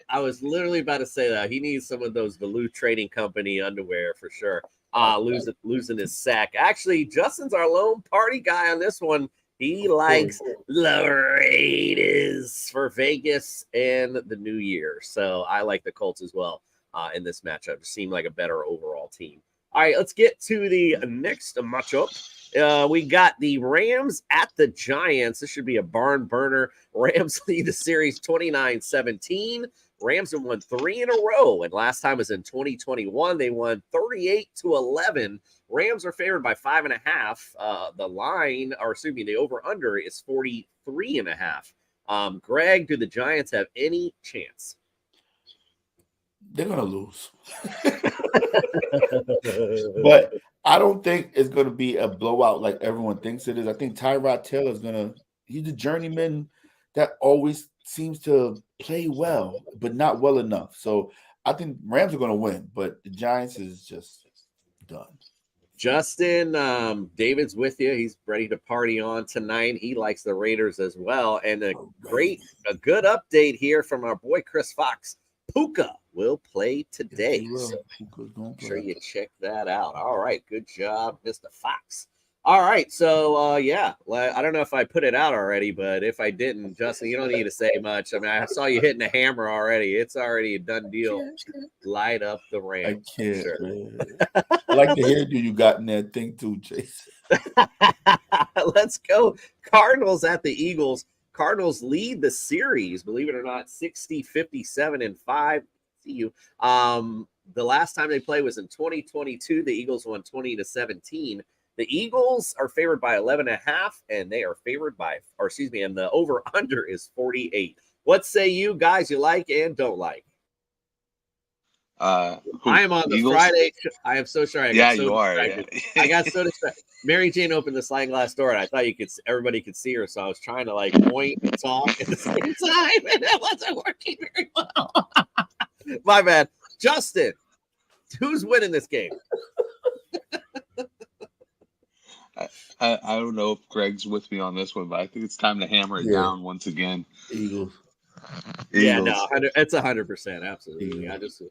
I was literally about to say that he needs some of those Duluth Trading Company underwear for sure. Losing his sack. Actually, Justin's our lone party guy on this one. He likes the Raiders for Vegas and the New Year. So I like the Colts as well in this matchup. It seemed like a better overall team. All right, let's get to the next matchup. We got the Rams at the Giants. This should be a barn burner. Rams lead the series 29-17. Rams have won 3 in a row, and last time was in 2021. They won 38-11. Rams are favored by 5.5. The over/under is 43.5. Greg, do the Giants have any chance? They're gonna lose. But I don't think it's going to be a blowout like everyone thinks it is. I think Tyrod Taylor he's a journeyman that always seems to play well, but not well enough. So I think Rams are going to win, but the Giants is just done. Justin, David's with you. He's ready to party on tonight. He likes the Raiders as well. And a good update here from our boy Chris Fox. Puka will play today. So make sure you check that out. All right. Good job, Mr. Fox. All right, so I don't know if I put it out already, but if I didn't, Justin, you don't need to say much. I mean, I saw you hitting the hammer already. It's already a done deal. Light up the I Rams. can't, Sure. man. I like the hairdo you got in that thing too, Jason. Let's go. Cardinals at the Eagles. Cardinals lead the series, believe it or not, 60-57-5. See you. The last time they played was in 2022. The Eagles won 20-17. The Eagles are favored by 11.5, and they are favored by, and the over-under is 48. What say you guys you like and don't like? I am on the Eagles? Friday. I am so sorry. Yeah, you are. Yeah. I got so distracted. Mary Jane opened the sliding glass door, and I thought everybody could see her, so I was trying to point and talk at the same time, and it wasn't working very well. My bad. Justin, who's winning this game? I don't know if Greg's with me on this one, but I think it's time to hammer it down once again. Eagles. Yeah, no, it's 100%. Absolutely. Eagles.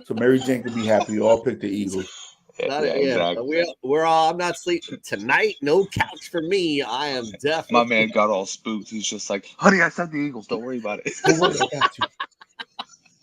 So Mary Jane can be happy. You all picked the Eagles. Exactly. We're all. I'm not sleeping tonight. No couch for me. I am definitely. My man got all spooked. He's just like, "Honey, I said the Eagles. Don't worry about it." Don't worry, I got you.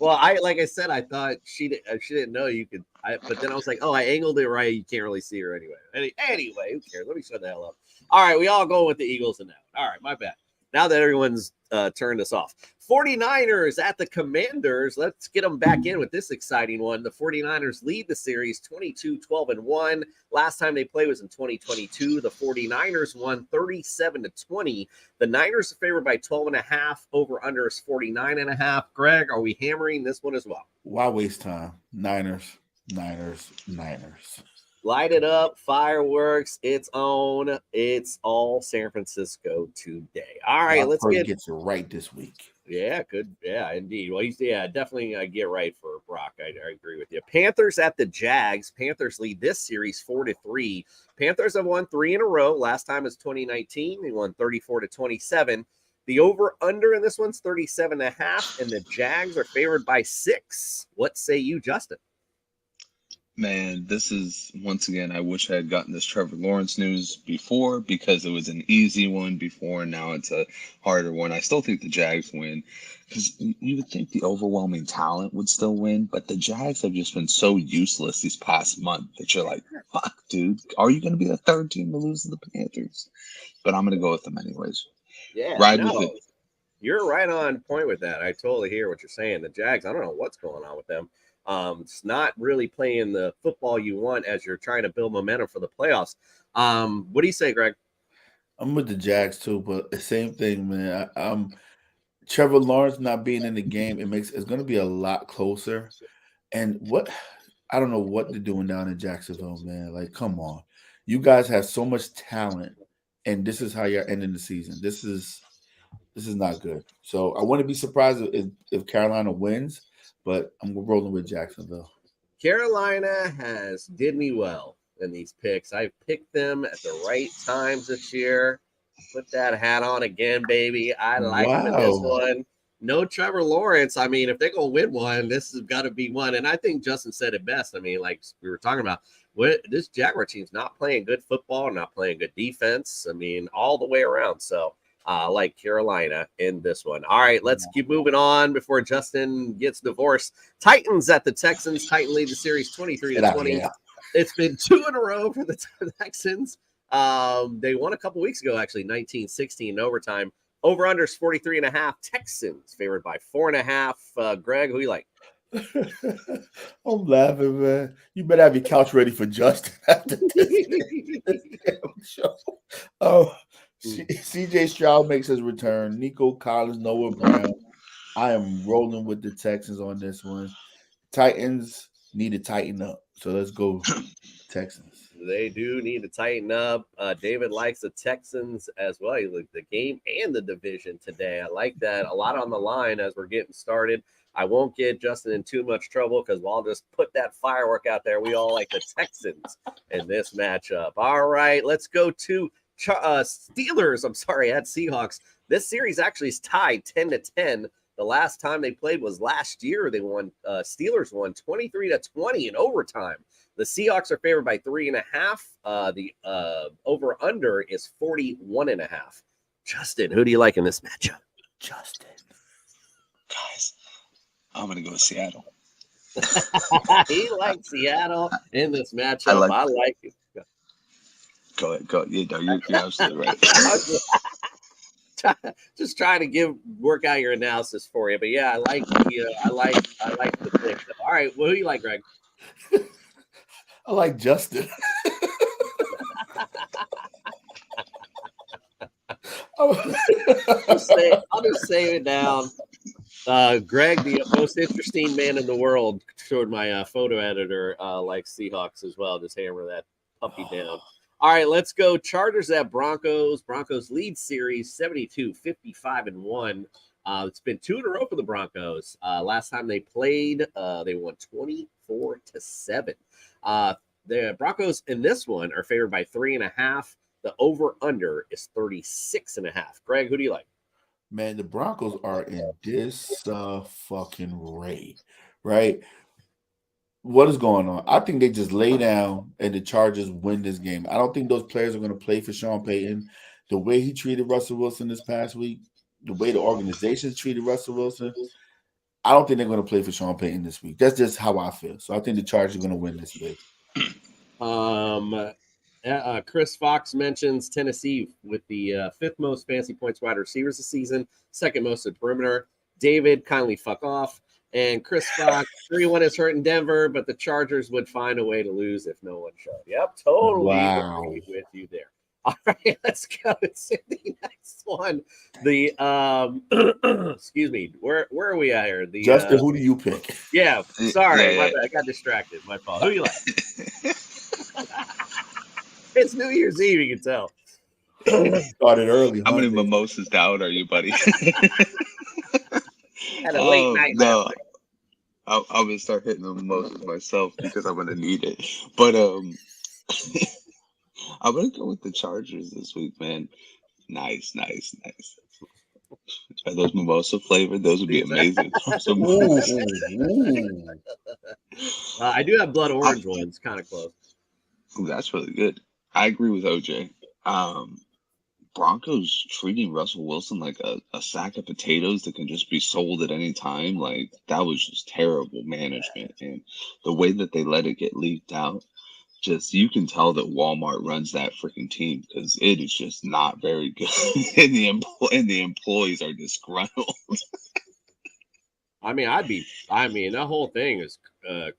Well, like I said, I thought she didn't know you could. But then I was like, oh, I angled it right. You can't really see her anyway. Anyway, who cares? Let me shut the hell up. All right, we all go with the Eagles and that. All right, my bad. Now that everyone's turned us off. 49ers at the Commanders. Let's get them back in with this exciting one. The 49ers lead the series 22-12-1. Last time they played was in 2022. The 49ers won 37-20. The Niners are favored by 12.5. Over under is 49.5. Greg, are we hammering this one as well? Why waste time? Niners. Light it up, fireworks, it's on. It's all San Francisco today. All right, let's get it right this week. Yeah, good. Yeah, indeed. Well, definitely get right for Brock. I agree with you. Panthers at the Jags. Panthers lead this series 4-3. Panthers have won 3 in a row. Last time was 2019. They won 34-27. The over-under in this one's 37.5, and the Jags are favored by 6. What say you, Justin? Man, this is, once again, I wish I had gotten this Trevor Lawrence news before because it was an easy one before, and now it's a harder one. I still think the Jags win because you would think the overwhelming talent would still win, but the Jags have just been so useless these past month that you're like, fuck, dude, are you going to be the third team to lose to the Panthers? But I'm going to go with them anyways. Yeah, with it. You're right on point with that. I totally hear what you're saying. The Jags, I don't know what's going on with them. It's not really playing the football you want as you're trying to build momentum for the playoffs. What do you say, Greg? I'm with the Jags too, but the same thing, man. Trevor Lawrence not being in the game, it's going to be a lot closer. And I don't know what they're doing down in Jacksonville, man. Like, come on, you guys have so much talent, and this is how you're ending the season. This is not good. So I wouldn't be surprised if Carolina wins. But I'm rolling with Jacksonville. Carolina has did me well in these picks. I picked them at the right times this year. Put that hat on again, baby. I like this one. No Trevor Lawrence. I mean, if they're going to win one, this has got to be one. And I think Justin said it best. I mean, like we were talking about, this Jaguar team's not playing good football, not playing good defense. I mean, all the way around. So like Carolina in this one. All right, let's keep moving on before Justin gets divorced. Titans at the Texans. Titan lead the series 23-20. It's been 2 in a row for the Texans. They won a couple weeks ago, actually, 19-16 in overtime. Over under is 43.5. Texans favored by 4.5. Greg, who you like? I'm laughing, man. You better have your couch ready for Justin after this show. Oh. CJ Stroud makes his return. Nico Collins, Noah Brown. I am rolling with the Texans on this one. Titans need to tighten up. So let's go Texans. They do need to tighten up. David likes the Texans as well. He liked the game and the division today. I like that. A lot on the line as we're getting started. I won't get Justin in too much trouble because I'll just put that firework out there. We all like the Texans in this matchup. All right, let's go to Steelers, at Seahawks. This series actually is tied 10-10. The The last time they played was last year. They won. Steelers won 23-20 in overtime. The Seahawks are favored by 3.5. The over/under is 41.5. Justin, who do you like in this matchup? Justin. Guys, I'm going to go with Seattle. He likes Seattle in this matchup. I like it. Go ahead. Yeah, no, you're absolutely right. Just trying to work out your analysis for you, but yeah, I like the pick. All right, what do you like, Greg? I like Justin. I'll just save it down. Greg, the most interesting man in the world, showed my photo editor likes Seahawks as well. Just hammer that puppy down. All right, let's go. Chargers at Broncos. Broncos lead series 72-55-1. It's been 2 in a row for the Broncos. Last time they played, they won 24-7. The Broncos in this one are favored by 3.5. The over/under is 36.5. Greg, who do you like? Man, the Broncos are in disarray, right? What is going on? I think they just lay down and the Chargers win this game. I don't think those players are going to play for Sean Payton. The way he treated Russell Wilson this past week, the way the organization treated Russell Wilson, I don't think they're going to play for Sean Payton this week. That's just how I feel. So I think the Chargers are going to win this week. Chris Fox mentions Tennessee with the 5th most fantasy points wide receivers this season, 2nd most at perimeter. David, kindly fuck off. And Chris Fox, 3-1 is hurt in Denver, but the Chargers would find a way to lose if no one showed. Yep, totally agree with you there. All right, let's go to the next one. The excuse me, where are we at here? The Justin, who do you pick? Yeah, sorry, my bad. I got distracted. My fault. Who do you like? It's New Year's Eve, you can tell. Started early. How many mimosas down are you, buddy? Had a late night. No, I'm gonna start hitting the mimosas myself because I'm gonna need it. But I'm gonna go with the Chargers this week, man. Nice. Are those mimosa flavored? Those would be amazing. I do have blood orange ones, kind of close. Ooh, that's really good. I agree with OJ. Broncos treating Russell Wilson like a sack of potatoes that can just be sold at any time. Like, that was just terrible management. And the way that they let it get leaked out, just, you can tell that Walmart runs that freaking team because it is just not very good. and the employees are disgruntled. I mean, that whole thing is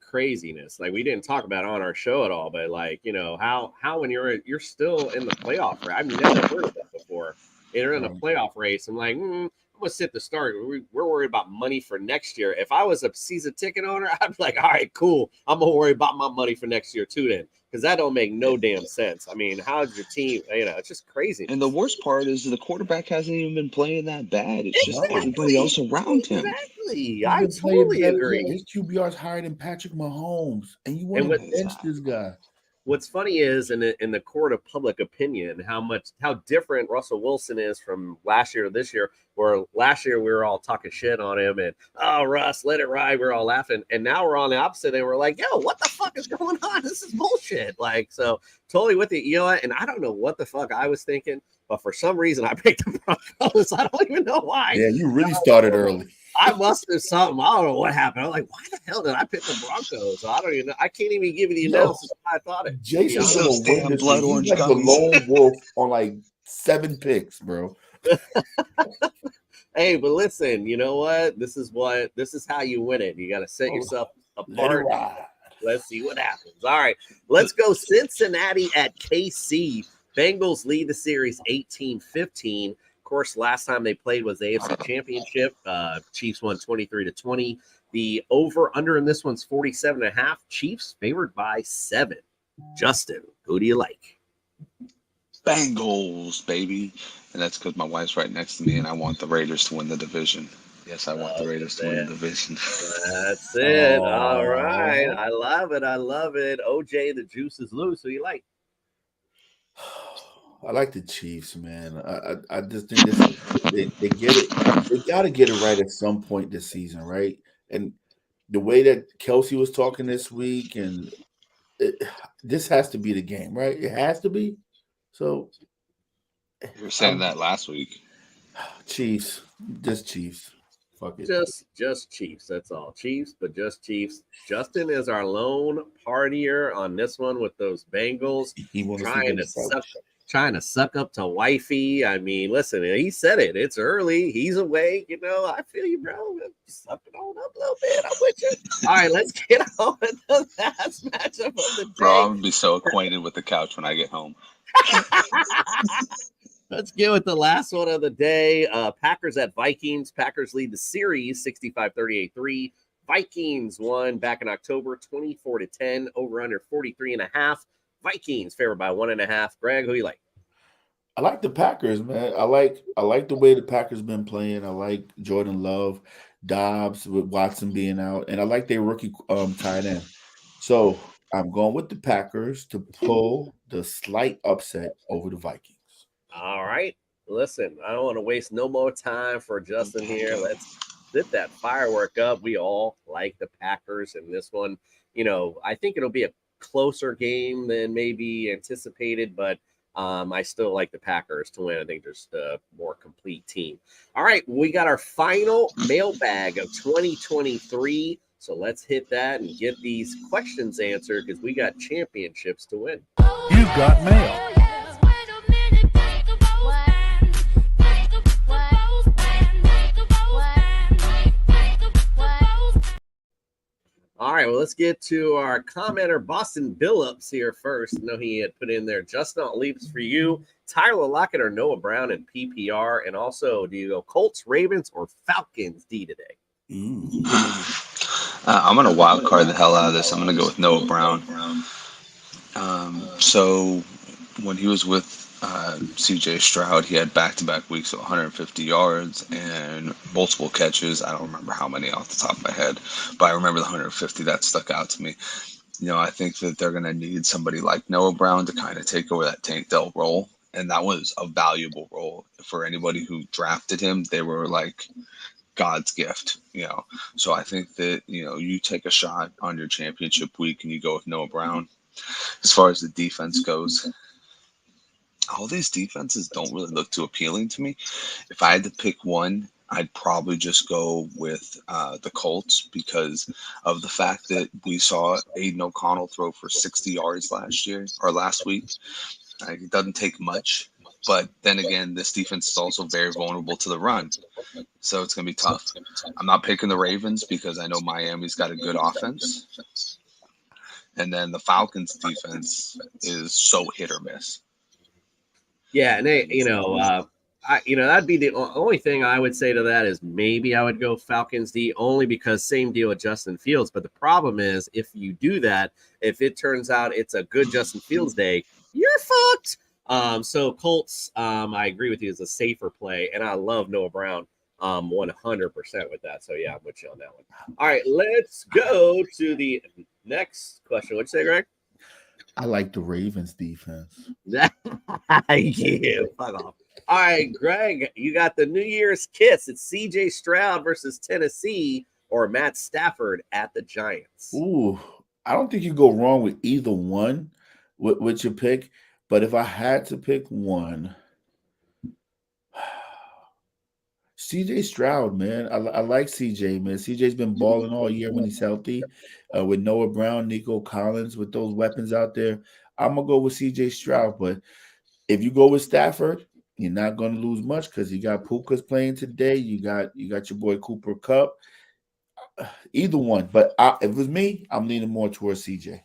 craziness. Like, we didn't talk about it on our show at all, but like, you know, how when you're still in the playoff race. I've never heard of that before. You're in a playoff race. I'm like, I'm gonna sit the start. We're worried about money for next year. If I was a season ticket owner, I'd be like, all right, cool. I'm gonna worry about my money for next year too, then, because that don't make no damn sense. I mean, how's your team? You know, it's just crazy. And the worst part is the quarterback hasn't even been playing that bad. It's just everybody else around him. Exactly. I totally agree. His QBR is higher than Patrick Mahomes, and you want to bench this guy. What's funny is in the court of public opinion, how different Russell Wilson is from last year to this year, where last year we were all talking shit on him and, oh, Russ, let it ride. We're all laughing. And now we're on the opposite and we're like, yo, what the fuck is going on? This is bullshit. Like, so totally with it. You know what? And I don't know what the fuck I was thinking, but for some reason I picked the Broncos. I don't even know why. Yeah, you really started early. I must have something. I don't know what happened. I'm like, why the hell did I pick the Broncos? I don't even know. I can't even give you the analysis I thought it. Jason's gonna win this blood orange. He's like the lone wolf on like 7 picks, bro. Hey, but listen, you know what? This is how you win it. You got to set yourself apart. Let's see what happens. All right, let's go. Cincinnati at KC. Bengals lead the series 18-15. Course, last time they played was the AFC Championship. Chiefs won 23-20. The over/under in this one's 47.5. Chiefs favored by 7. Justin, who do you like? Bengals, baby. And that's because my wife's right next to me, and I want the Raiders to win the division. Yes, I want the Raiders to win the division. That's it. All right. I love it. OJ, the juice is loose. Who you like? I like the Chiefs, man. I just think they get it. They got to get it right at some point this season, right? And the way that Kelsey was talking this week, and this has to be the game, right? It has to be. So, You were saying that last week. Chiefs, just Chiefs. Fuck it. Just Chiefs. That's all. Chiefs, but just Chiefs. Justin is our lone partier on this one with those Bengals He want to sleep on the trying to suck up to wifey. I mean, listen, he said it. It's early. He's awake. I feel you, bro. Suck it on up a little bit. I'm with you. All right, let's get on with the last matchup of the day. Bro, I'm going to be so acquainted with the couch when I get home. Let's get with the last one of the day. Packers at Vikings. Packers lead the series 65-38-3. Vikings won back in October 24-10, over under 43.5. Vikings favored by 1.5. Greg, who you like? I like the Packers, man. I like the way the Packers been playing. I like Jordan Love, Dobbs with Watson being out, and I like their rookie tight end. So I'm going with the Packers to pull the slight upset over the Vikings. All right. Listen, I don't want to waste no more time for Justin here. Let's lit that firework up. We all like the Packers in this one. I think it'll be a closer game than maybe anticipated, but I still like the Packers to win. I think there's a more complete team. All right, we got our final mailbag of 2023. So let's hit that and get these questions answered because we got championships to win. You've got mail. All right, well, let's get to our commenter, Boston Billups, here first. I know he had put in there, Justin, I'll leave this for you. Tyler Lockett or Noah Brown in PPR? And also, do you go Colts, Ravens, or Falcons D today? I'm going to wild card the hell out of this. I'm going to go with Noah Brown. So when he was with CJ Stroud, he had back-to-back weeks of 150 yards and multiple catches. I don't remember how many off the top of my head, but I remember the 150 that stuck out to me. I think that they're going to need somebody like Noah Brown to kind of take over that Tank Dell role, and that was a valuable role for anybody who drafted him. They were like God's gift, So I think that, you take a shot on your championship week and you go with Noah Brown. As far as the defense goes, all these defenses don't really look too appealing to me. If I had to pick one, I'd probably just go with the Colts because of the fact that we saw Aiden O'Connell throw for 60 yards last week. It doesn't take much, but then again, this defense is also very vulnerable to the run, so it's going to be tough. I'm not picking the Ravens because I know Miami's got a good offense, and then the Falcons' defense is so hit or miss. Yeah, and they, that'd be the only thing I would say to that is maybe I would go Falcons D only because same deal with Justin Fields. But the problem is if you do that, if it turns out it's a good Justin Fields day, you're fucked. So Colts, I agree with you, is a safer play, and I love Noah Brown 100% with that. So yeah, I'm with you on that one. All right, let's go to the next question. What'd you say, Greg? I like the Ravens defense. Yeah, fuck off. All right, Greg, you got the New Year's kiss. It's CJ Stroud versus Tennessee or Matt Stafford at the Giants. Ooh, I don't think you go wrong with either one with your pick. But if I had to pick one, CJ Stroud, man. I like CJ, man. CJ's been balling all year when he's healthy. With Noah Brown, Nico Collins, with those weapons out there, I'm gonna go with CJ Stroud. But if you go with Stafford, you're not gonna lose much because you got Puka's playing today. You got your boy Cooper Kupp. Either one, but if it was me, I'm leaning more towards CJ.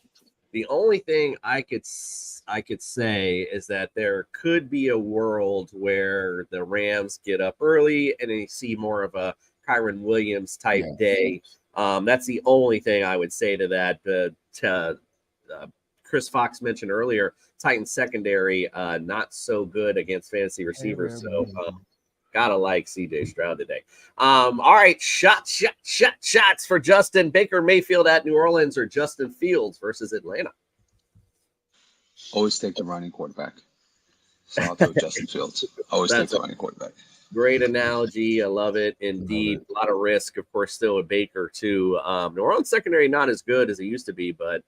The only thing I could say is that there could be a world where the Rams get up early and then you see more of a Kyron Williams type day. That's the only thing I would say to that. Chris Fox mentioned earlier, Titans secondary not so good against fantasy receivers. So gotta like CJ Stroud today. All right, shots for Justin. Baker Mayfield at New Orleans or Justin Fields versus Atlanta. Always take the running quarterback. So I'll go Justin Fields. Always think That's a about any quarterback. great analogy. I love it. Indeed. A lot of risk, of course, still with Baker, too. New Orleans secondary not as good as it used to be, but,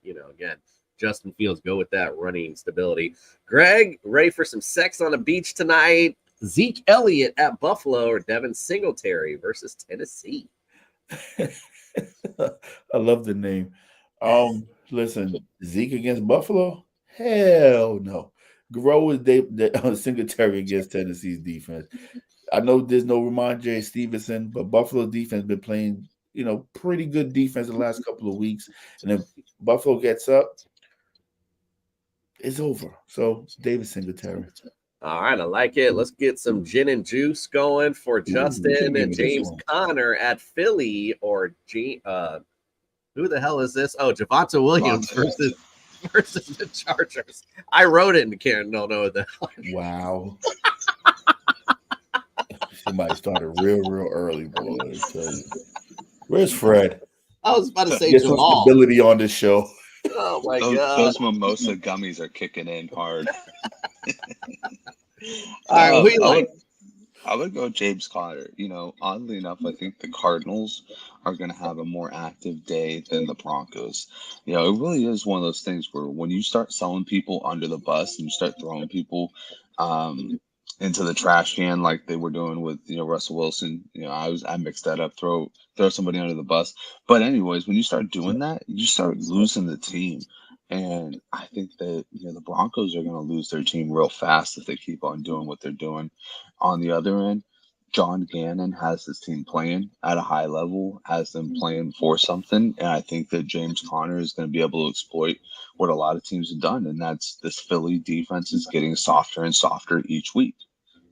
again, Justin Fields, go with that running stability. Greg, ready for some sex on the beach tonight? Zeke Elliott at Buffalo or Devin Singletary versus Tennessee? I love the name. Listen, Zeke against Buffalo? Hell no. Grow with Singletary against Tennessee's defense. I know there's no Ramondre Stevenson, but Buffalo's defense been playing, pretty good defense the last couple of weeks. And if Buffalo gets up, it's over. So David Singletary. All right, I like it. Let's get some gin and juice going for Justin and James Conner at Philly or who the hell is this? Oh, Javonte Williams versus the Chargers. I wrote it and Karen don't know what the hell. Wow. Somebody started real early, boy. I tell you. Where's Fred? I was about to say Get some Jamal. stability on this show. Oh my God. Those mimosa gummies are kicking in hard. All right, I would go James Conner. Oddly enough, I think the Cardinals are going to have a more active day than the Broncos. It really is one of those things where when you start selling people under the bus and you start throwing people into the trash can like they were doing with Russell Wilson, I mixed that up, throw somebody under the bus. But anyways, when you start doing that, you start losing the team. And I think that the Broncos are going to lose their team real fast if they keep on doing what they're doing. On the other end, John Gannon has his team playing at a high level, has them playing for something, and I think that James Conner is going to be able to exploit what a lot of teams have done, and that's this Philly defense is getting softer and softer each week.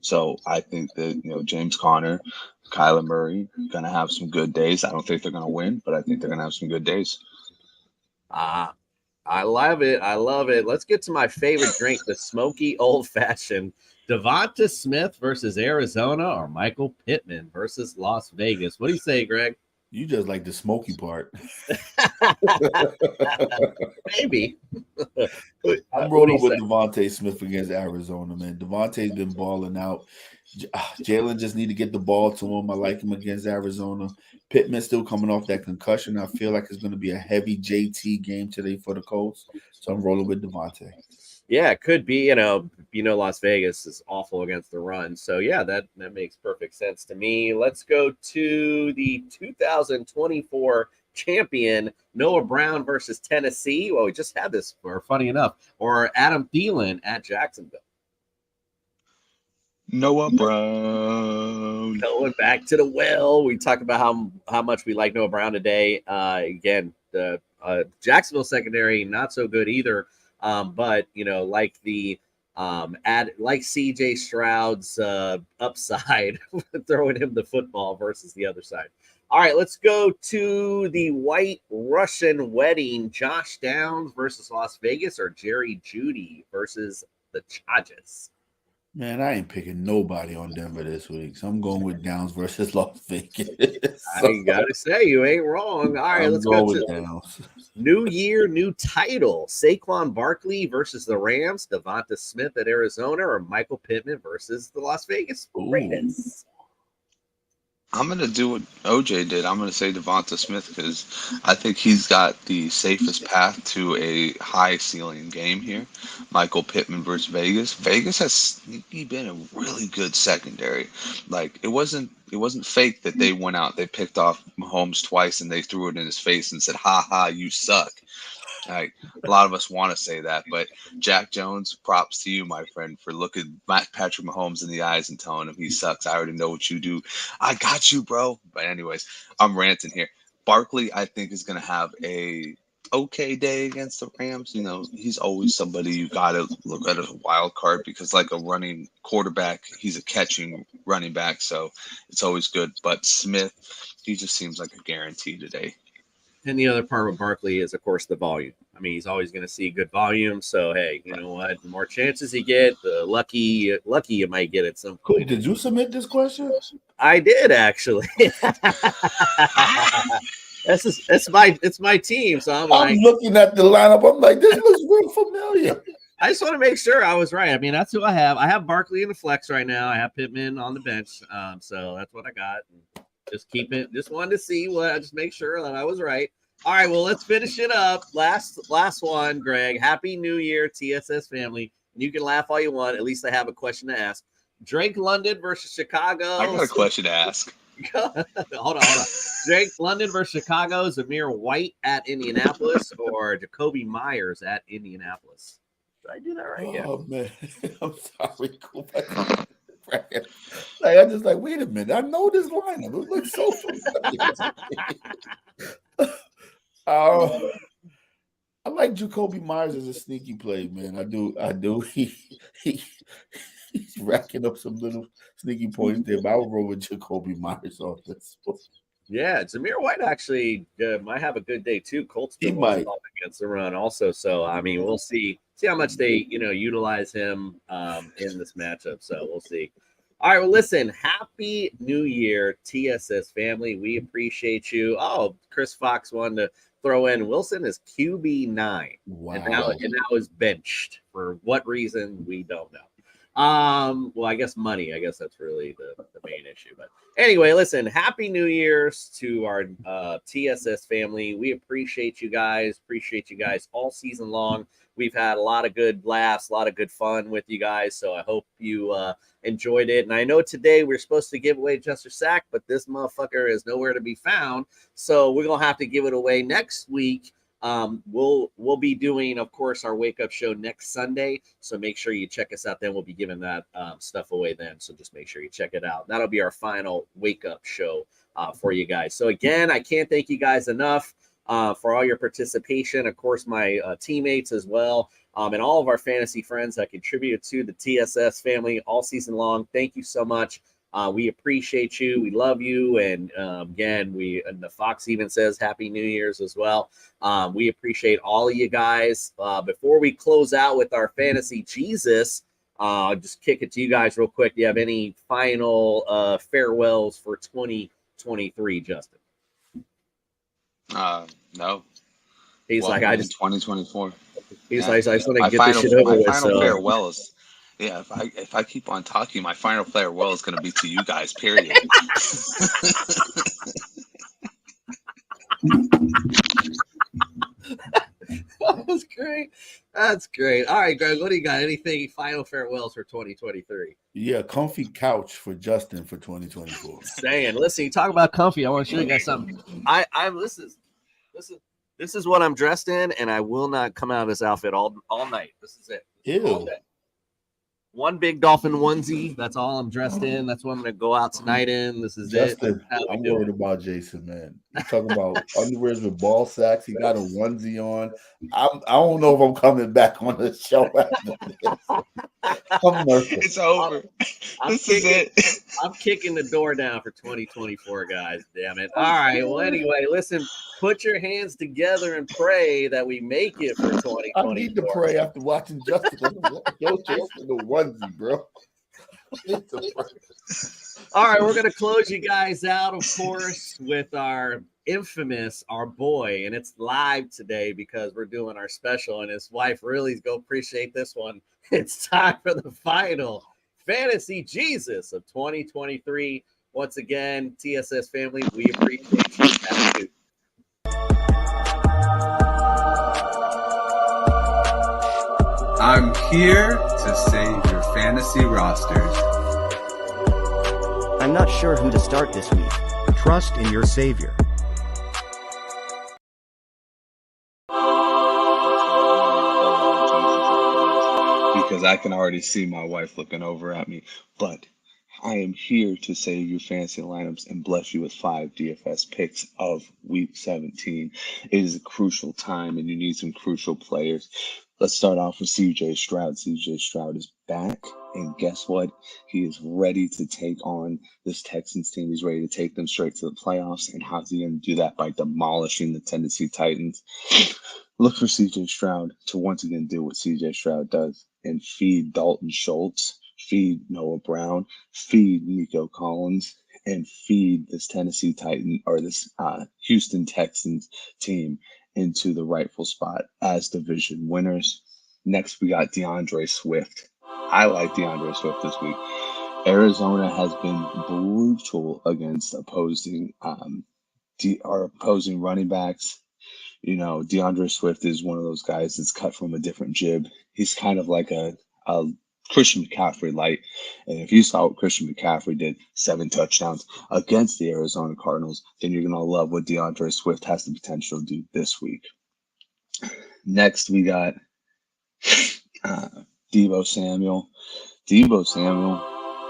So I think that James Conner, Kyler Murray, going to have some good days. I don't think they're going to win, but I think they're going to have some good days. I love it. I love it. Let's get to my favorite drink, the smoky old fashioned. Devonta Smith versus Arizona or Michael Pittman versus Las Vegas. What do you say, Greg? You just like the smoky part. Maybe. I'm rolling with Devonta Smith against Arizona, man. Devonta's been balling out. Jalen just need to get the ball to him. I like him against Arizona. Pittman still coming off that concussion. I feel like it's going to be a heavy JT game today for the Colts. So I'm rolling with Devonta. Yeah, it could be. Las Vegas is awful against the run. So, yeah, that makes perfect sense to me. Let's go to the 2024 champion, Noah Brown versus Tennessee. Well, we just had this, funny enough, or Adam Thielen at Jacksonville. Noah Brown. Going back to the well. We talked about how much we like Noah Brown today. Again, the Jacksonville secondary, not so good either. But like the like CJ Stroud's upside, throwing him the football versus the other side. All right, let's go to the White Russian wedding. Josh Downs versus Las Vegas or Jerry Jeudy versus the Chargers. Man, I ain't picking nobody on Denver this week, so I'm going with Downs versus Las Vegas. I gotta say, you ain't wrong. All right, let's go with Downs. New year, new title. Saquon Barkley versus the Rams. Devonta Smith at Arizona or Michael Pittman versus the Las Vegas Raiders. I'm going to do what OJ did. I'm going to say Devonta Smith because I think he's got the safest path to a high ceiling game here. Michael Pittman versus Vegas. Vegas has been a really good secondary. Like it wasn't fake that they went out, they picked off Mahomes twice and they threw it in his face and said, "Ha ha, you suck." Like a lot of us want to say that, but Jack Jones, props to you, my friend, for looking Patrick Mahomes in the eyes and telling him he sucks. I already know what you do. I got you, bro. But anyways, I'm ranting here. Barkley, I think, is going to have a okay day against the Rams. He's always somebody you got to look at as a wild card because like a running quarterback, he's a catching running back. So it's always good. But Smith, he just seems like a guarantee today. And the other part with Barkley is, of course, the volume. I mean, he's always going to see good volume. So, hey, you know what? The more chances you get, the lucky you might get at some point. Did you submit this question? I did, actually. It's my team. So I'm looking at the lineup. I'm like, this looks real familiar. I just want to make sure I was right. I mean, that's who I have. I have Barkley in the flex right now. I have Pittman on the bench. So that's what I got. Just keep it. Just wanted to see what. Just make sure that I was right. All right. Well, let's finish it up. Last one, Greg. Happy New Year, TSS family. You can laugh all you want. At least I have a question to ask. Drake London versus Chicago. I got a question to ask. hold on. Drake London versus Chicago. Zamir White at Indianapolis or Jacoby Myers at Indianapolis. Did I do that right? Oh man, I'm sorry. Go back. Like I just like, wait a minute. I know this lineup. It looks so familiar. I like Jacoby Myers as a sneaky play, man. I do. He's racking up some little sneaky points there, but I would roll with Jacoby Myers on this one. Yeah, Zamir White actually might have a good day too. Colts He been might against the run also, so I mean we'll see how much they utilize him in this matchup. So we'll see. All right, well listen, happy New Year, TSS family. We appreciate you. Oh, Chris Fox wanted to throw in Wilson is QB9. Wow. And now is benched for what reason we don't know. Well, I guess money. I guess that's really the main issue. But anyway, listen, happy New Year's to our TSS family. We appreciate you guys. Appreciate you guys all season long. We've had a lot of good laughs, a lot of good fun with you guys. So I hope you enjoyed it. And I know today we're supposed to give away Chester Sack, but this motherfucker is nowhere to be found. So we're gonna have to give it away next week. We'll be doing, of course, our wake up show next Sunday. So make sure you check us out then. We'll be giving that stuff away then. So just make sure you check it out. That'll be our final wake up show for you guys. So again, I can't thank you guys enough for all your participation. Of course, my teammates as well. And all of our fantasy friends that contributed to the TSS family all season long. Thank you so much. We appreciate you. We love you. And again, and the Fox even says Happy New Year's as well. We appreciate all of you guys. Before we close out with our fantasy Jesus, I'll just kick it to you guys real quick. Do you have any final farewells for 2023, Justin? No. He's well, like, I just 2024. He's like, I just want to get this shit over with. My final farewells. Yeah, if I keep on talking, my final farewell is going to be to you guys. Period. That's great. That's great. All right, Greg, what do you got? Anything final farewells for 2023? Yeah, comfy couch for Justin for 2024. Saying, listen, you talk about comfy. I want to show you guys something. This is what I'm dressed in, and I will not come out of this outfit all night. This is it. Ew. One big dolphin onesie. That's all I'm dressed in. That's what I'm going to go out tonight in. This is Justin, it. I'm worried about Jason, man. He's talking about underwears with ball sacks. He got a onesie on. I don't know if I'm coming back on the show after this. I'm nervous. It's over. This is it. I'm kicking the door down for 2024, guys. Damn it. All right. Well, anyway, listen, put your hands together and pray that we make it for 2024. I need to pray after watching Justin. Yo, Jason, the onesie, bro. All right, we're going to close you guys out, of course, with our infamous, our boy, and it's live today because we're doing our special, and his wife really is going to appreciate this one. It's time for the final Fantasy Jesus of 2023. Once again, TSS family, we appreciate you. Thank you. I'm here to save your fantasy rosters. I'm not sure who to start this week. Trust in your savior. Because I can already see my wife looking over at me. But I am here to save your fantasy lineups and bless you with 5 DFS picks of week 17. It is a crucial time and you need some crucial players. Let's start off with CJ Stroud. CJ Stroud is back, and guess what? He is ready to take on this Texans team. He's ready to take them straight to the playoffs. And how's he going to do that? By demolishing the Tennessee Titans. Look for CJ Stroud to once again do what CJ Stroud does and feed Dalton Schultz, feed Noah Brown, feed Nico Collins, and feed this Tennessee Titan or this Houston Texans team into the rightful spot as division winners. Next, we got DeAndre Swift. I like DeAndre Swift this week. Arizona has been brutal against opposing running backs. DeAndre Swift is one of those guys that's cut from a different jib. He's kind of like a Christian McCaffrey light. And if you saw what Christian McCaffrey did, 7 touchdowns against the Arizona Cardinals, then you're going to love what DeAndre Swift has the potential to do this week. Next, we got Deebo Samuel. Deebo Samuel,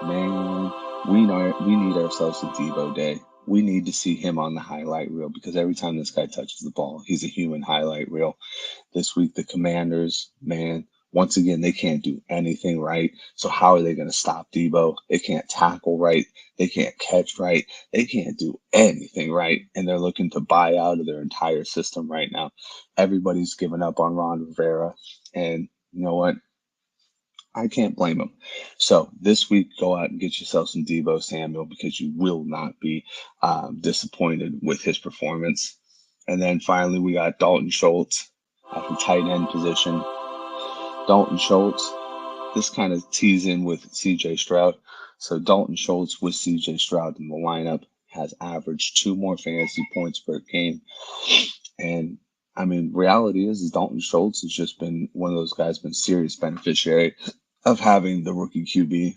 man, we need ourselves a Deebo day. We need to see him on the highlight reel because every time this guy touches the ball, he's a human highlight reel. This week, the Commanders, man, once again, they can't do anything right. So how are they going to stop Deebo? They can't tackle right. They can't catch right. They can't do anything right. And they're looking to buy out of their entire system right now. Everybody's given up on Ron Rivera. And you know what? I can't blame him. So this week, go out and get yourself some Deebo Samuel because you will not be disappointed with his performance. And then finally, we got Dalton Schultz at the tight end position. Dalton Schultz, this kind of tees in with CJ Stroud. So Dalton Schultz with CJ Stroud in the lineup has averaged 2 more fantasy points per game. And I mean, reality is Dalton Schultz has just been one of those guys, been serious beneficiary of having the rookie QB.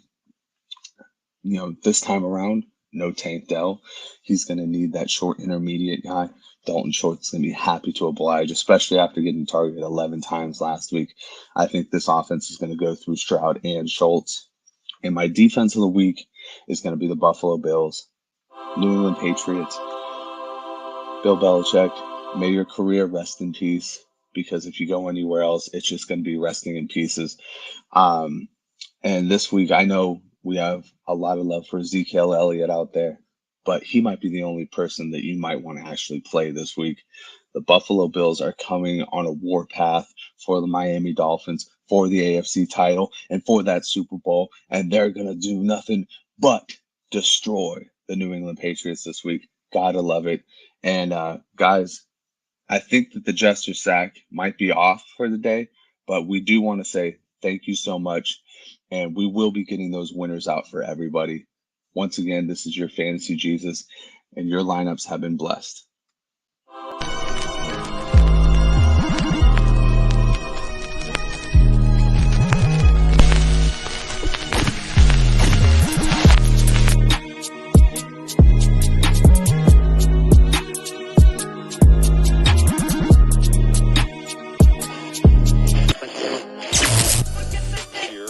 This time around, no Tank Dell. He's going to need that short intermediate guy. Dalton Schultz is going to be happy to oblige, especially after getting targeted 11 times last week. I think this offense is going to go through Stroud and Schultz. And my defense of the week is going to be the Buffalo Bills. New England Patriots. Bill Belichick, may your career rest in peace, because if you go anywhere else, it's just going to be resting in pieces. And this week, I know we have a lot of love for Ezekiel Elliott out there, but he might be the only person that you might want to actually play this week. The Buffalo Bills are coming on a warpath for the Miami Dolphins, for the AFC title, and for that Super Bowl, and they're going to do nothing but destroy the New England Patriots this week. Gotta love it. And guys, I think that the Jester Sack might be off for the day, but we do want to say thank you so much. And we will be getting those winners out for everybody. Once again, this is your Fantasy Jesus, and your lineups have been blessed.